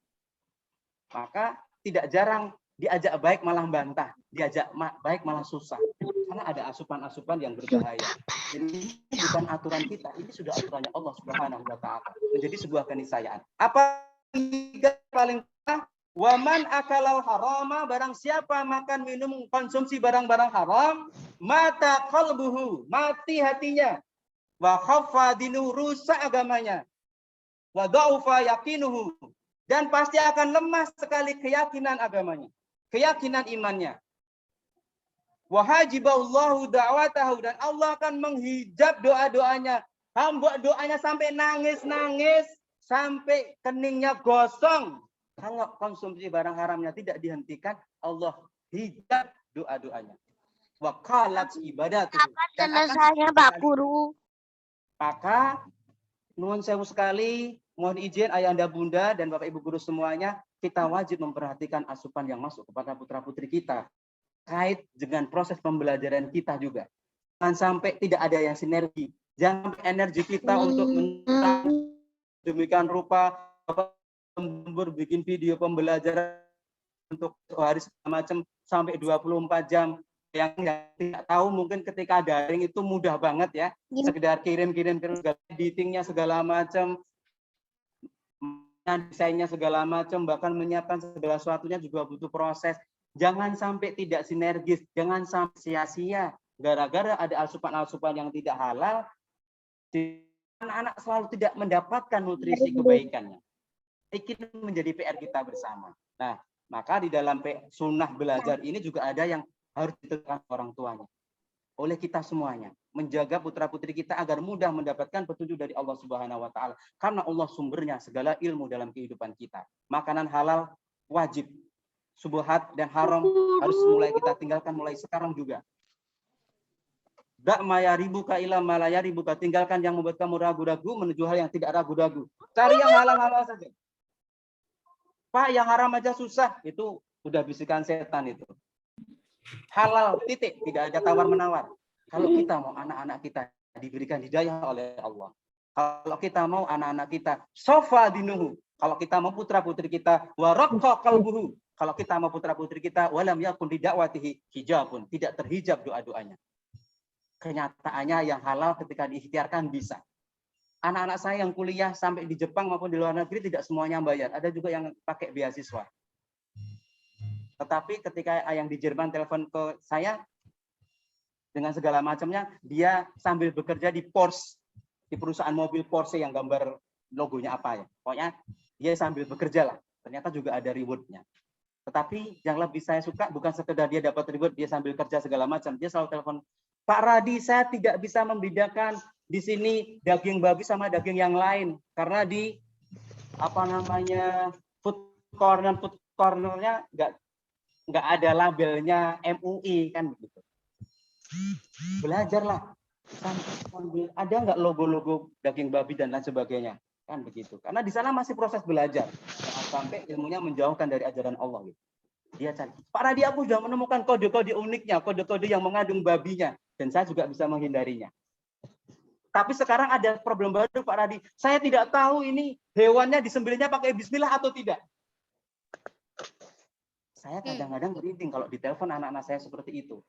Maka tidak jarang diajak baik malah bantah, diajak baik malah susah. Karena ada asupan-asupan yang berbahaya. Jadi bukan aturan kita, ini sudah aturannya Allah Subhanahu wa taala. Menjadi sebuah keniscayaan. Apa yang paling waman akalal harama, barang siapa makan minum konsumsi barang-barang haram, mata qalbuhu, mati hatinya, wa khaffa dinu, rusak agamanya, wa dha'ufa yaqinuhu, dan pasti akan lemah sekali keyakinan agamanya, keyakinan imannya. Wa hajiballahu da'watahu, dan Allah akan menghijab doa-doanya. Hamba doanya sampai nangis-nangis, sampai keningnya gosong. Kalau konsumsi barang haramnya tidak dihentikan, Allah hijab doa-doanya. Wa qalat ibadatuhu. Selesainya Pak Guru. Maka nuwun sewu sekali, mohon izin ayahanda bunda dan bapak ibu guru semuanya, kita wajib memperhatikan asupan yang masuk kepada putra-putri kita. Kait dengan proses pembelajaran kita juga. Jangan sampai tidak ada yang sinergi. Jangan sampai energi kita untuk demikian rupa bikin video pembelajaran untuk hari macam sampai 24 jam. Yang tidak tahu mungkin ketika daring itu mudah banget ya. Sekedar kirim-kirim editingnya segala macam, desainnya segala macam, bahkan menyiapkan segala sesuatunya juga butuh proses. Jangan sampai tidak sinergis, jangan sampai sia-sia gara-gara ada asupan-asupan yang tidak halal, anak-anak selalu tidak mendapatkan nutrisi kebaikannya. Ini menjadi PR kita bersama. Nah, maka di dalam sunnah belajar ini juga ada yang harus ditekan orang tuanya. Oleh kita semuanya, menjaga putra-putri kita agar mudah mendapatkan petunjuk dari Allah Subhanahu wa taala. Karena Allah sumbernya segala ilmu dalam kehidupan kita. Makanan halal wajib. Subuhat dan haram harus mulai kita tinggalkan mulai sekarang juga. Dak maya ribuka ila malaya ribuka, tinggalkan yang membuat kamu ragu-ragu menuju hal yang tidak ragu-ragu. Cari yang halal-halal saja. Pak, yang haram aja susah, itu udah bisikan setan itu. Halal titik, tidak ada tawar-menawar. Kalau kita mau anak-anak kita diberikan hidayah oleh Allah. Kalau kita mau anak-anak kita sofa dinuhu, kalau kita mau putra-putri kita waraqqa qalbuhu, kalau kita mau putra-putri kita walam yakun didakwatihi hijabun, tidak terhijab doa-doanya. Kenyataannya yang halal ketika diikhtiarkan bisa. Anak-anak saya yang kuliah sampai di Jepang maupun di luar negeri tidak semuanya bayar. Ada juga yang pakai beasiswa. Tetapi ketika yang di Jerman telepon ke saya dengan segala macamnya, dia sambil bekerja di Porsche, di perusahaan mobil Porsche yang gambar logonya apa ya. Pokoknya dia sambil bekerja lah. Ternyata juga ada reward-nya. Tetapi yang lebih saya suka bukan sekedar dia dapat reward, dia sambil kerja segala macam. Dia selalu telepon, Pak Radi, saya tidak bisa membedakan di sini daging babi sama daging yang lain. Karena di food corner-nya nggak ada labelnya MUI kan begitu. Belajarlah. Ada nggak logo-logo daging babi dan lain sebagainya kan begitu. Karena di sana masih proses belajar. Jangan sampai ilmunya menjauhkan dari ajaran Allah gitu. Dia cari, Pak Radi, aku sudah menemukan kode-kode uniknya, kode-kode yang mengandung babinya, dan saya juga bisa menghindarinya. Tapi sekarang ada problem baru, Pak Radi. Saya tidak tahu ini hewannya disembelihnya pakai bismillah atau tidak. Saya kadang-kadang merinding kalau ditelepon anak-anak saya seperti itu.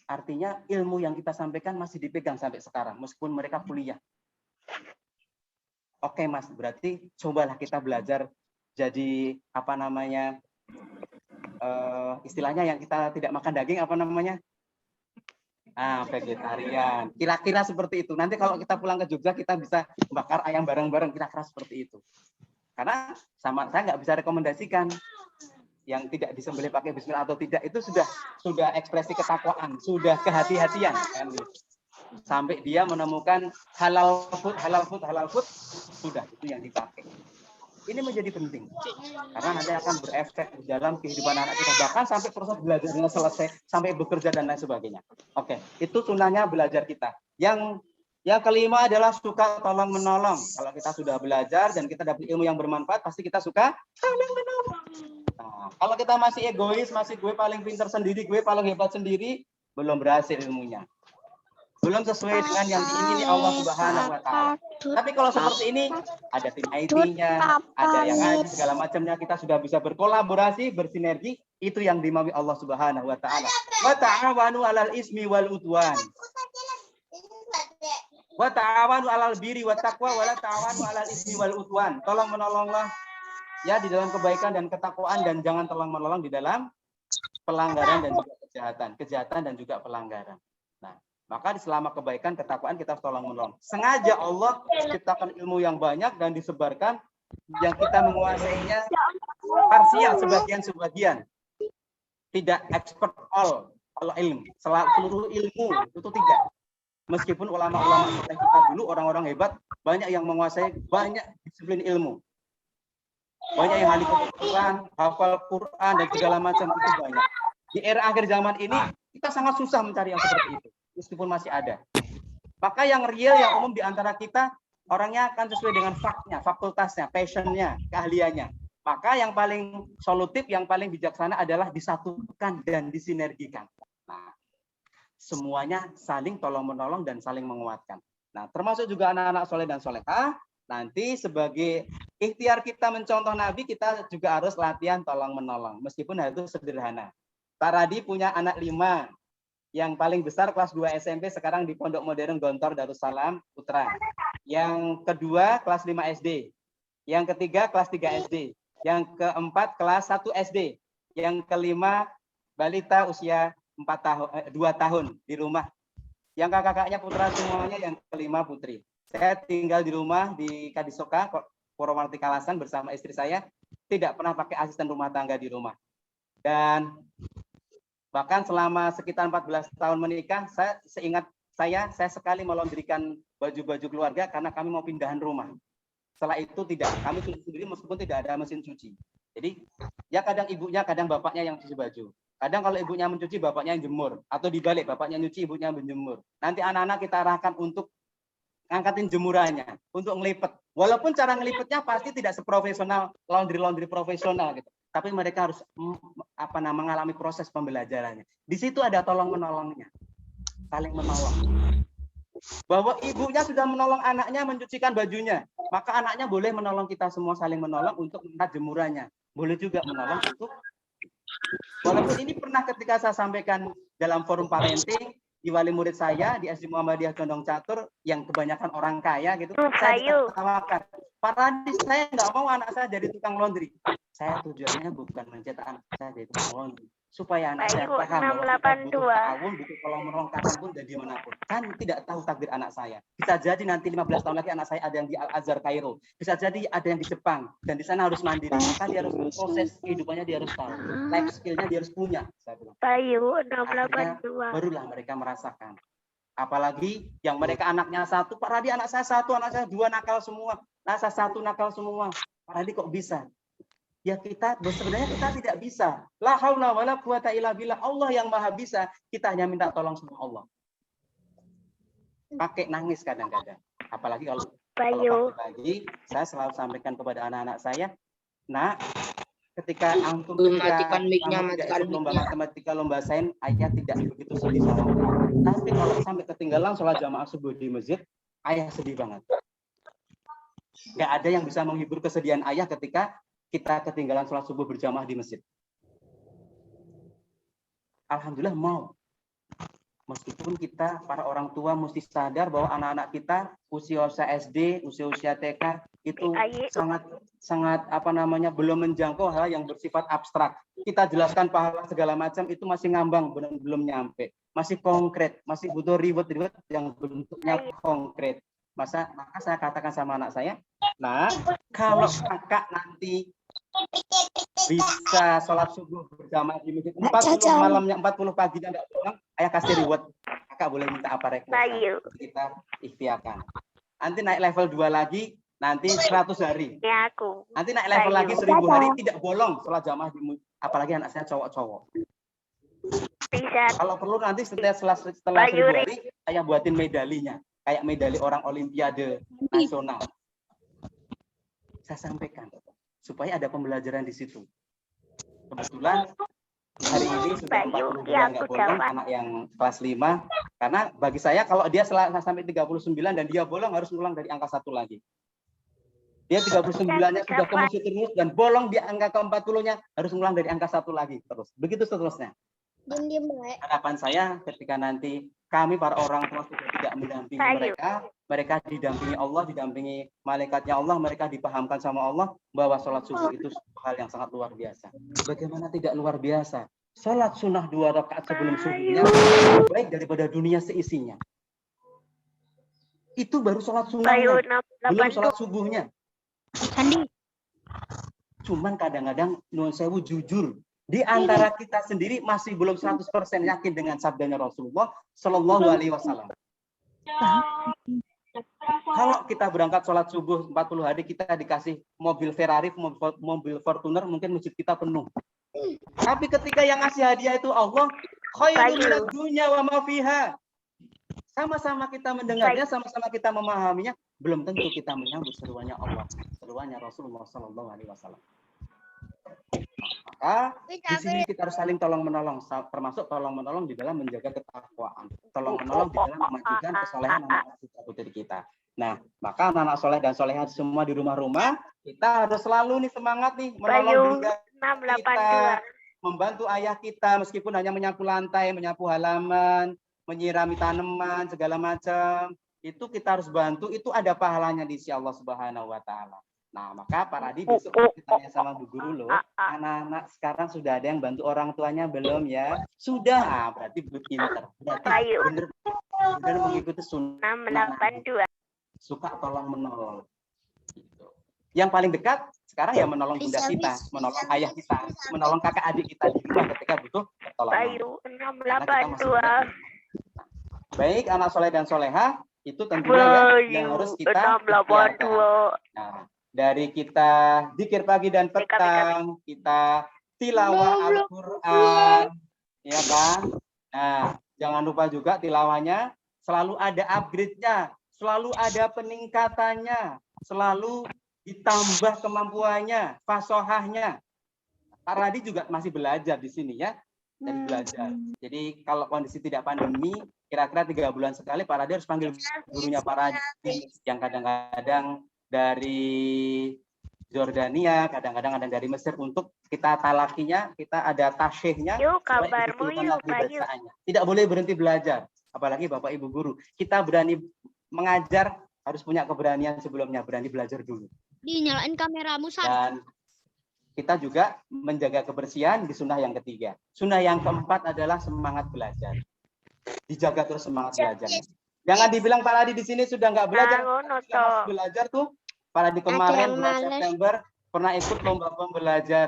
Artinya ilmu yang kita sampaikan masih dipegang sampai sekarang, meskipun mereka kuliah. Oke Mas, berarti cobalah kita belajar jadi istilahnya yang kita tidak makan daging vegetarian. Kira-kira seperti itu. Nanti kalau kita pulang ke Jogja kita bisa bakar ayam bareng-bareng, kira-kira seperti itu. Karena sama saya nggak bisa rekomendasikan yang tidak disembelih pakai bismillah atau tidak, itu sudah ekspresi ketakwaan, sudah kehati-hatian kan. Sampai dia menemukan halal food, sudah itu yang dipakai. Ini menjadi penting karena nanti akan berefek dalam kehidupan anak kita, bahkan sampai proses belajarnya selesai, sampai bekerja dan lain sebagainya. Oke, itu sunnahnya belajar kita. Yang kelima adalah suka tolong menolong. Kalau kita sudah belajar dan kita dapat ilmu yang bermanfaat, pasti kita suka tolong menolong. Nah, kalau kita masih egois, masih gue paling pintar sendiri, gue paling hebat sendiri, belum berhasil ilmunya. Belum sesuai dengan yang diingini Allah Subhanahu wa Ta'ala. Tapi kalau seperti ini, ada tim IT-nya, ada yang ada segala macamnya, kita sudah bisa berkolaborasi, bersinergi, itu yang dimaui Allah Subhanahu wa Ta'ala. Wa ta'awanu 'alal ismi wal udwan. Wa ta'awanu 'alal birri wat taqwa wa la ta'awanu 'alal ismi wal udwan. Tolong menolonglah ya di dalam kebaikan dan ketakwaan, dan jangan tolong menolong di dalam pelanggaran dan juga kejahatan dan juga pelanggaran. Nah, maka selama kebaikan, ketakwaan kita harus tolong menolong. Sengaja Allah ciptakan ilmu yang banyak dan disebarkan, yang kita menguasainya parsial, sebagian-sebagian. Tidak expert all ilmu, seluruh ilmu itu tidak. Meskipun ulama-ulama kita dulu orang-orang hebat, banyak yang menguasai banyak disiplin ilmu. Banyak yang ahli Quran, hafal Quran dan segala macam, itu banyak. Di era akhir zaman ini kita sangat susah mencari yang seperti itu. Meskipun masih ada. Maka yang real, yang umum di antara kita, orangnya akan sesuai dengan fakultasnya, passionnya, keahliannya. Maka yang paling solutif, yang paling bijaksana adalah disatukan dan disinergikan. Nah, semuanya saling tolong-menolong dan saling menguatkan. Nah, termasuk juga anak-anak soleh dan solehah, nanti sebagai ikhtiar kita mencontoh Nabi, kita juga harus latihan tolong-menolong. Meskipun hal itu sederhana. Pak Radi punya anak 5. Yang paling besar kelas 2 SMP, sekarang di Pondok Modern Gontor Darussalam Putra. Yang kedua kelas 5 SD. Yang ketiga kelas 3 SD. Yang keempat kelas 1 SD. Yang kelima balita usia 2 tahun di rumah. Yang kakak-kakaknya putra semuanya, yang kelima putri. Saya tinggal di rumah di Kadisoka, Purwomarti Kalasan bersama istri saya. Tidak pernah pakai asisten rumah tangga di rumah. Dan bahkan selama sekitar 14 tahun menikah, saya sekali melondrikan baju-baju keluarga karena kami mau pindahan rumah. Setelah itu tidak, kami cuci sendiri meskipun tidak ada mesin cuci. Jadi ya kadang ibunya, kadang bapaknya yang cuci baju. Kadang kalau ibunya mencuci, bapaknya yang jemur. Atau dibalik, bapaknya nyuci, ibunya menjemur. Nanti anak-anak kita arahkan untuk ngangkatin jemurannya, untuk ngelipet. Walaupun cara ngelipetnya pasti tidak seprofesional laundry profesional gitu. Tapi mereka harus mengalami proses pembelajarannya. Di situ ada tolong menolongnya, saling menolong. Bahwa ibunya sudah menolong anaknya mencucikan bajunya, maka anaknya boleh menolong kita semua, saling menolong untuk mengangkat jemurannya. Boleh juga menolong untuk, walaupun ini pernah ketika saya sampaikan dalam forum parenting di wali murid saya di SD Muhammadiyah Condong Catur yang kebanyakan orang kaya gitu, saya ditawakan, Pak Radi, saya nggak mau anak saya jadi tukang laundry. Saya tujuannya bukan mencetak anak saya jadi tukang laundry, supaya anak saya paham bahwa kita butuh ta'awun, butuh tolong menolong kapanpun dan dimanapun. Kan tidak tahu takdir anak saya. Bisa jadi nanti 15 tahun lagi anak saya ada yang di Al-Azhar Kairo. Bisa jadi ada yang di Jepang. Dan di sana harus mandiri. Maka dia harus proses kehidupannya, dia harus tahu. Life skill-nya dia harus punya. Saya bilang. Akhirnya barulah mereka merasakan. Apalagi yang mereka anaknya 1. Pak Radi, anak saya 1, anak saya 2 nakal semua. Anak saya 1 nakal semua. Pak Radi kok bisa? Ya sebenarnya kita tidak bisa. La haula wala quwata illa billah. Allah yang maha bisa. Kita hanya minta tolong sama Allah. Pakai nangis kadang-kadang. Apalagi kalau pagi-pagi, saya selalu sampaikan kepada anak-anak saya, nah, ketika antum lomba matematika, lomba sains, ayah tidak begitu sedih sama Allah. Tapi kalau sampai ketinggalan sholat jamaah subuh di masjid, ayah sedih banget. Gak ada yang bisa menghibur kesedihan ayah ketika kita ketinggalan sholat subuh berjamaah di masjid. Alhamdulillah mau. Meskipun kita para orang tua mesti sadar bahwa anak-anak kita usia-usia SD, usia-usia TK itu sangat belum menjangkau hal yang bersifat abstrak. Kita jelaskan pahala segala macam itu masih ngambang, belum nyampe. Masih konkret, masih butuh reward yang bentuknya konkret. maka saya katakan sama anak saya, nah kalau kakak nanti bisa sholat subuh berjamaah di masjid 40 malamnya 40 paginya enggak pulang, ayah kasih reward. Kakak boleh minta apa request, kita ikhtiarkan. Nanti naik level 2 lagi, nanti 100 hari. Ya aku. Nanti naik level lagi 1000 hari tidak bolong sholat jamaah di, apalagi anak saya cowok-cowok. Bisa. Kalau perlu nanti setelah 1000 hari, ayah buatin medalinya, kayak medali orang Olimpiade nasional. Saya sampaikan supaya ada pembelajaran di situ. Kebetulan hari ini sudah 40 bulan nggak bolong, anak yang kelas 5. Karena bagi saya kalau dia sampai 39 dan dia bolong harus ulang dari angka 1 lagi. Dia 39-nya sudah ke masjid terus dan bolong di angka ke-40-nya harus ulang dari angka 1 lagi terus. Begitu seterusnya. Harapan saya ketika nanti kami para orang tua sudah tidak mendampingi mereka didampingi Allah, didampingi malaikatnya Allah, mereka dipahamkan sama Allah bahwa sholat subuh itu hal yang sangat luar biasa. Bagaimana tidak luar biasa? Sholat sunnah 2 rakaat sebelum subuhnya baik daripada dunia seisinya. Itu baru sholat sunnahnya, belum sholat subuhnya. Cuman kadang-kadang nuwun sewu jujur, di antara kita sendiri masih belum 100% yakin dengan sabdanya Rasulullah Shallallahu Alaihi Wasallam. Kalau kita berangkat sholat subuh 40 hari, kita dikasih mobil Ferrari, mobil Fortuner, mungkin masjid kita penuh. Tapi ketika yang ngasih hadiah itu Allah, khairul minad dunya wa ma fiha. Sama-sama kita mendengarnya, sama-sama kita memahaminya, belum tentu kita menyambut seruannya Allah, seruannya Rasulullah Shallallahu Alaihi Wasallam. Maka di sini kita harus saling tolong menolong, termasuk tolong menolong di dalam menjaga ketakwaan, tolong menolong di dalam memajukan kesolehan anak kita putri kita. Nah, maka anak-anak soleh dan solehat semua di rumah-rumah, kita harus selalu nih semangat nih menolong kita, membantu ayah kita meskipun hanya menyapu lantai, menyapu halaman, menyirami tanaman segala macam. Itu kita harus bantu, itu ada pahalanya di sisi Allah Subhanahu wa taala. Nah, maka Pak Radi besok kita tanya sama Bu Guru loh, anak-anak sekarang sudah ada yang bantu orang tuanya belum ya? Sudah, berarti pintar. Berarti benar mengikuti sunnah. 682. Suka tolong menolong. Gitu. Yang paling dekat sekarang ya menolong bunda kita, menolong ayah kita, menolong kakak adik kita di rumah ketika butuh pertolongan. 682. Baik, anak soleh dan soleha itu tentunya yang harus kita nah, dari kita zikir pagi dan petang, kita tilawah Al-Quran, ya kan? Nah, jangan lupa juga tilawahnya selalu ada upgrade-nya, selalu ada peningkatannya, selalu ditambah kemampuannya, fasohahnya. Pak Radi juga masih belajar di sini ya, dan belajar. Jadi kalau kondisi tidak pandemi, kira-kira 3 bulan sekali Pak Radi harus panggil gurunya Pak Radi yang kadang-kadang dari Jordania, kadang-kadang ada dari Mesir untuk kita talakinya, kita ada tasyihnya. Tidak boleh berhenti belajar, apalagi Bapak Ibu guru. Kita berani mengajar, harus punya keberanian sebelumnya, berani belajar dulu. Dinyalain kameramu, San. Dan kita juga menjaga kebersihan di sunnah yang ketiga. Sunnah yang keempat adalah semangat belajar. Dijaga terus semangat belajar. Jangan dibilang Pak Radi di sini sudah nggak belajar. Belajar tuh. Pak Radi kemarin bulan September pernah ikut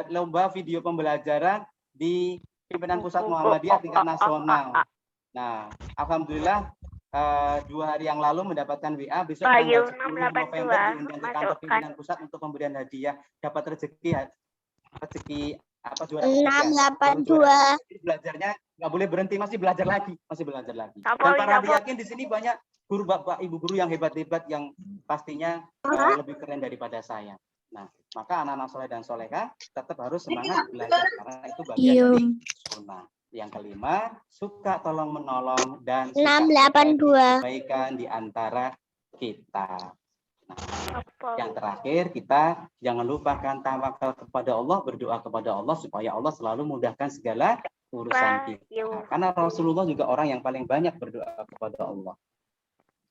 lomba video pembelajaran di pimpinan pusat Muhammadiyah tingkat nasional. Nah, alhamdulillah 2 hari yang lalu mendapatkan WA, besok tanggal 10 November diundang ke kantor pimpinan pusat untuk pemberian hadiah, dapat rezeki apa juara 682. Belajarnya nggak boleh berhenti, masih belajar lagi. Dan Pak Radi yakin di sini banyak guru bapak ibu guru yang hebat-hebat yang pastinya lebih keren daripada saya. Nah, maka anak-anak soleh dan soleha tetap harus semangat belajar karena itu bagian dari sunnah. Yang kelima, suka tolong menolong dan kebaikan di antara kita. Nah, yang terakhir kita jangan lupakan tawakal kepada Allah, berdoa kepada Allah supaya Allah selalu mudahkan segala urusan kita. Karena Rasulullah juga orang yang paling banyak berdoa kepada Allah.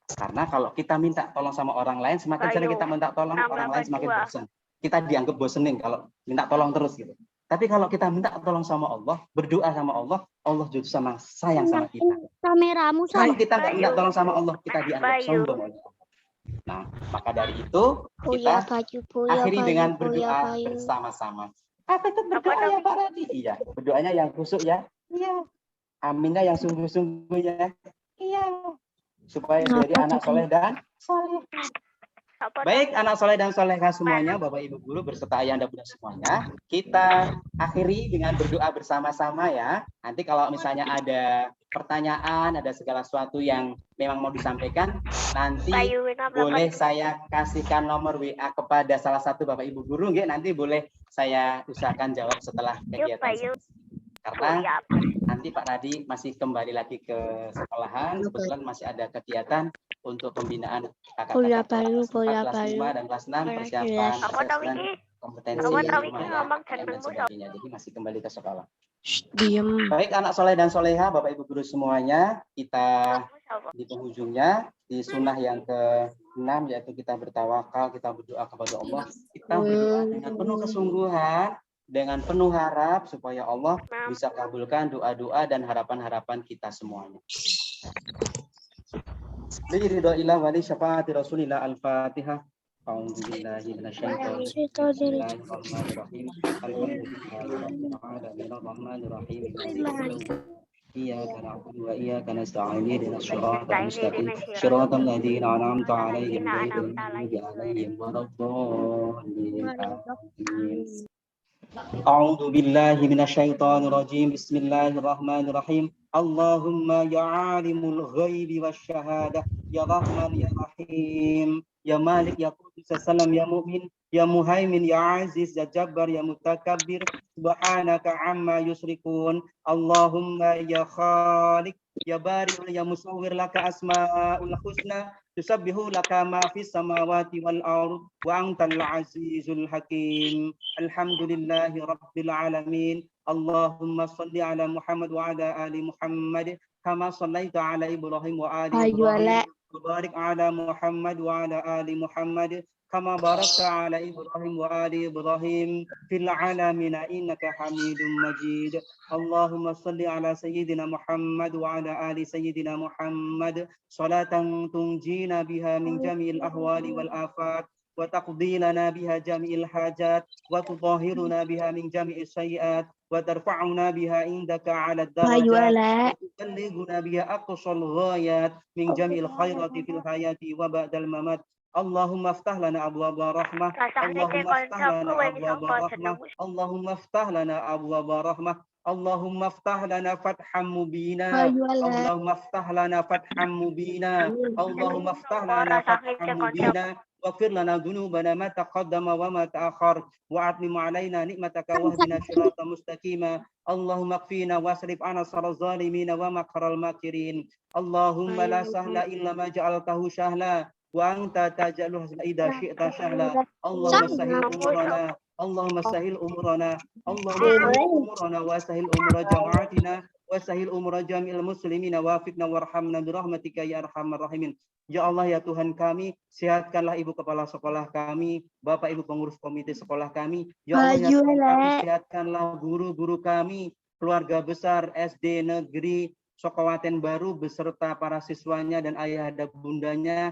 Karena kalau kita minta tolong sama orang lain, semakin sering kita minta tolong orang lain semakin bosan. Kita dianggap bosenin kalau minta tolong terus gitu. Tapi kalau kita minta tolong sama Allah, berdoa sama Allah, Allah justru sayang sama kita. Kameramu, San. Kalau kita nggak minta tolong sama Allah, kita dianggap sombong oleh Allah. Nah, maka dari itu Buya kita baju, buya akhiri bayu, dengan buya berdoa bayu. bersama-sama. Apa itu berdoa ya Pak Radi? Iya, berdoanya yang khusyuk ya. Iya, Aminnya yang sungguh-sungguh ya. iya. Supaya jadi anak soleh dan Soleh. baik, anak soleh dan solehah semuanya, Bapak Ibu Guru berserta ayah anda bunda semuanya, kita akhiri dengan berdoa bersama-sama ya. Nanti kalau misalnya ada pertanyaan, ada segala sesuatu yang memang mau disampaikan, nanti boleh saya kasihkan nomor WA kepada salah satu Bapak Ibu Guru, nggih, nanti boleh saya usahakan jawab setelah kegiatan selesai. Karena nanti Pak Radi masih kembali lagi ke sekolahan, kebetulan masih ada kegiatan untuk pembinaan Buya kakak-kakak bayu, kelas 4, buya kelas bayu. 5, dan kelas 6 persiapan Yes. asesmen kompetensi ilmiah dan sebagainya. Jadi masih kembali ke sekolah. Diem. Baik anak soleh dan soleha, Bapak Ibu Guru semuanya, kita di penghujungnya di sunnah yang ke-6 yaitu kita bertawakal, kita berdoa kepada Allah, kita berdoa dengan penuh kesungguhan, dengan penuh harap supaya Allah bisa kabulkan doa-doa dan harapan-harapan kita semuanya. Liridhoillah wa li syafaati Rasulillah al-Fatihah. A'udzu billahi minasyaitonir Bismillahirrahmanirrahim. Alhamdulillahirrahmanirrahim. Iyyaka na'budu wa iyyaka nasta'in ihdinas siratal mustaqim. Shiratal ladzina an'amta 'alaihim ghairil maghdubi 'alaihim waladdallin. A'udzu billahi minasyaitonir rajim. Bismillahirrahmanirrahim. Allahumma ya 'alimul ghaibi wasyahadah, ya Rahman ya Rahim, ya Malik ya Qudus ya Salam ya Mu'min, ya Muhaimin ya Aziz ya Jabbar ya Mutakabbir, subhanaka amma yusrikun. Allahumma ya Khaliq ya Bari ya Musawwir, laka asmaul husna, tusabbihu laka ma fis samawati wal ardh wa antal azizul hakim. Alhamdulillahi rabbil alamin. Allahumma salli ala Muhammad wa ala ali Muhammad kama sallaita ala Ibrahim wa ali Ibrahim. Barik ala Muhammad wa ala ali Muhammad kama barakta ala Ibrahim wa ali Ibrahim fil alamin innaka Hamidum Majid. Allahumma salli ala Sayyidina Muhammad wa ala ali Sayyidina Muhammad salatan tunjina biha min jami'il ahwali wal afat wa taqdi lana biha jami'il hajat wa tutahhiruna biha min jami'is sayyi'at wa tarfa'una biha indaka 'ala ad-darajat wa tuballighuna biha aqsal ghayat min jami'il khairati fil hayati wa ba'dal mamat. Allahumma aftah lana abwaaba rahmah. Allahumma aftah lana abwaaba rahmah. Allahumma aftah lana abwaaba rahmah. Allahumma aftah lana fatham mubina. Allahumma aftah lana fatham mubina. Allahumma aftah lana fatham mubina. Waghfir lana dhunubana ma taqaddama wa ma ta'akhkhar wa atmim 'alaina ni'mataka wahdina siratan mustaqima. Allahumma qfina wasrif 'anna sharral zalimin wa makral makirin. Allahumma la sahla illa ma ja'altahu sahla wa anta taj'alul hazna idza syi'ta sahla. Allahumma sahhil umurana, Allahumma sahhil umurana, Allahumma sahhil umurana wa sahhil umura jama'atina wa sahhil umura jami'il muslimina wa afiqna warhamna bi rahmatika ya arhamar rahimin. Ya Allah ya Tuhan kami, sehatkanlah ibu kepala sekolah kami, Bapak Ibu pengurus komite sekolah kami. Ya Allah ya Tuhan kami, sehatkanlah guru-guru kami, keluarga besar SD Negeri Sokawaten Baru beserta para siswanya dan ayah dan bundanya.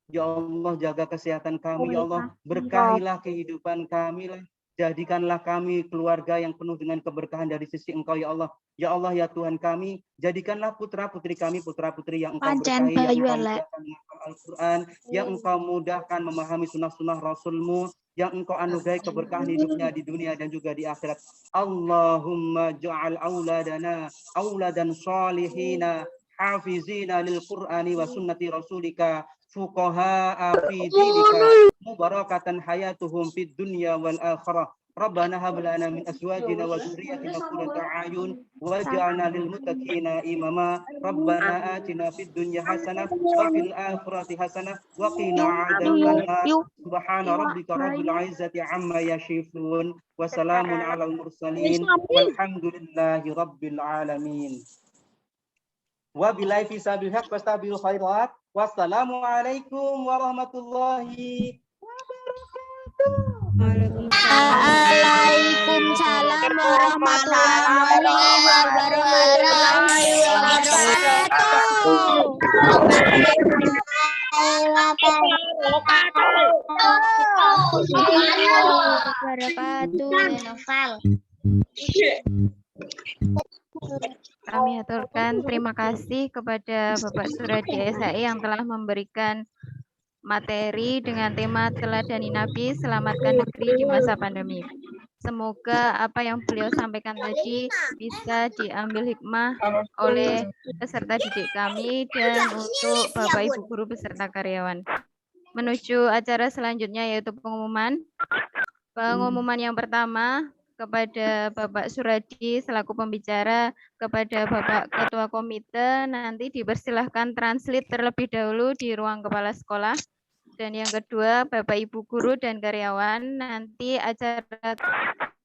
Ya Allah jaga kesehatan kami, ya Allah berkahilah kehidupan kami, jadikanlah kami keluarga yang penuh dengan keberkahan dari sisi Engkau ya Allah. Ya Allah ya Tuhan kami, jadikanlah putra-putri kami putra-putri yang Engkau berkahi, yang Engkau mudahkan menghafal Al-Quran, yang Engkau mudahkan memahami sunnah-sunnah Rasul-Mu, yang Engkau anugerahi keberkahan hidupnya di dunia dan juga di akhirat. Allahumma ja'al auladana auladan salihina hafizina lil Qur'ani wa sunnati Rasulika fuqaha fi dinika mubarakatan hayatuhum fid dunya wal akhirah. Rabbana hab lana min azwajina wa dhurriyyatina qurrata a'yun waj'alna lil muttaqina imama. Rabbana atina fid dunya hasanah wa fil akhirati hasanah wa qina 'adzabannar. Subhana rabbika rabbil 'izzati 'amma yasifun wa salamun 'alal mursalin walhamdulillahi rabbil alamin. Wabillahi fisabilil haq wastabil khairat. Wassalamualaikum warahmatullahi wabarakatuh. Waalaikumsalam warahmatullahi wabarakatuh. wabarakatuh. Kami aturkan terima kasih kepada Bapak Suradi SHI yang telah memberikan materi dengan tema Teladani Nabi, Selamatkan Negeri di Masa Pandemi. Semoga apa yang beliau sampaikan tadi bisa diambil hikmah oleh peserta didik kami dan untuk Bapak Ibu Guru beserta karyawan. Menuju acara selanjutnya yaitu pengumuman. Pengumuman yang pertama kepada Bapak Suradi selaku pembicara, kepada Bapak Ketua Komite nanti dipersilahkan translate terlebih dahulu di ruang kepala sekolah. Dan yang kedua, Bapak Ibu Guru dan karyawan nanti acara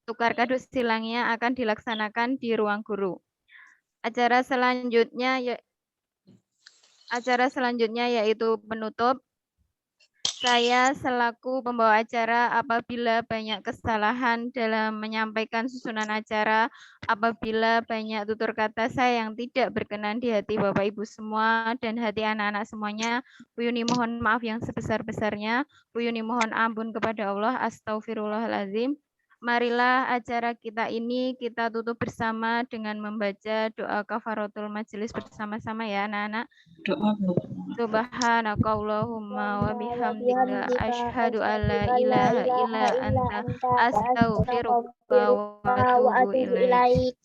tukar kado silangnya akan dilaksanakan di ruang guru. Acara selanjutnya yaitu penutup. Saya selaku pembawa acara apabila banyak kesalahan dalam menyampaikan susunan acara, apabila banyak tutur kata saya yang tidak berkenan di hati Bapak Ibu semua dan hati anak-anak semuanya, Bu Yuni mohon maaf yang sebesar-besarnya. Bu Yuni mohon ampun kepada Allah. Astagfirullahaladzim. Marilah acara kita ini kita tutup bersama dengan membaca doa kafaratul majelis bersama-sama ya anak-anak. Subhanakallahumma wa bihamdika asyhadu an la ilaha illa anta astaghfiruka wa atubu ilaik.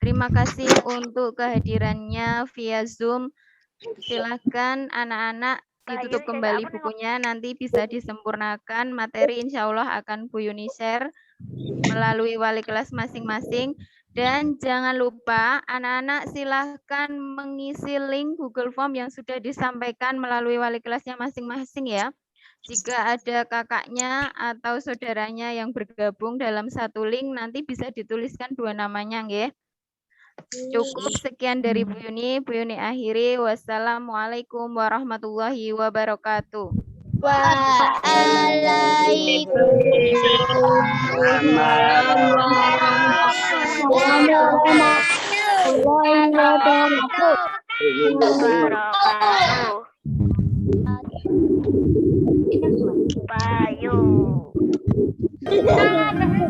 Terima kasih untuk kehadirannya via Zoom. Silakan anak-anak ditutup kembali bukunya, nanti bisa disempurnakan. Materi insya Allah akan Bu Yuni share melalui wali kelas masing-masing. Dan jangan lupa anak-anak silahkan mengisi link Google Form yang sudah disampaikan melalui wali kelasnya masing-masing ya. Jika ada kakaknya atau saudaranya yang bergabung dalam satu link, nanti bisa dituliskan 2 namanya nggih. Cukup sekian dari Bu Yuni. Bu Yuni akhiri. Wassalamualaikum warahmatullahi wabarakatuh. Waalaikumsalam.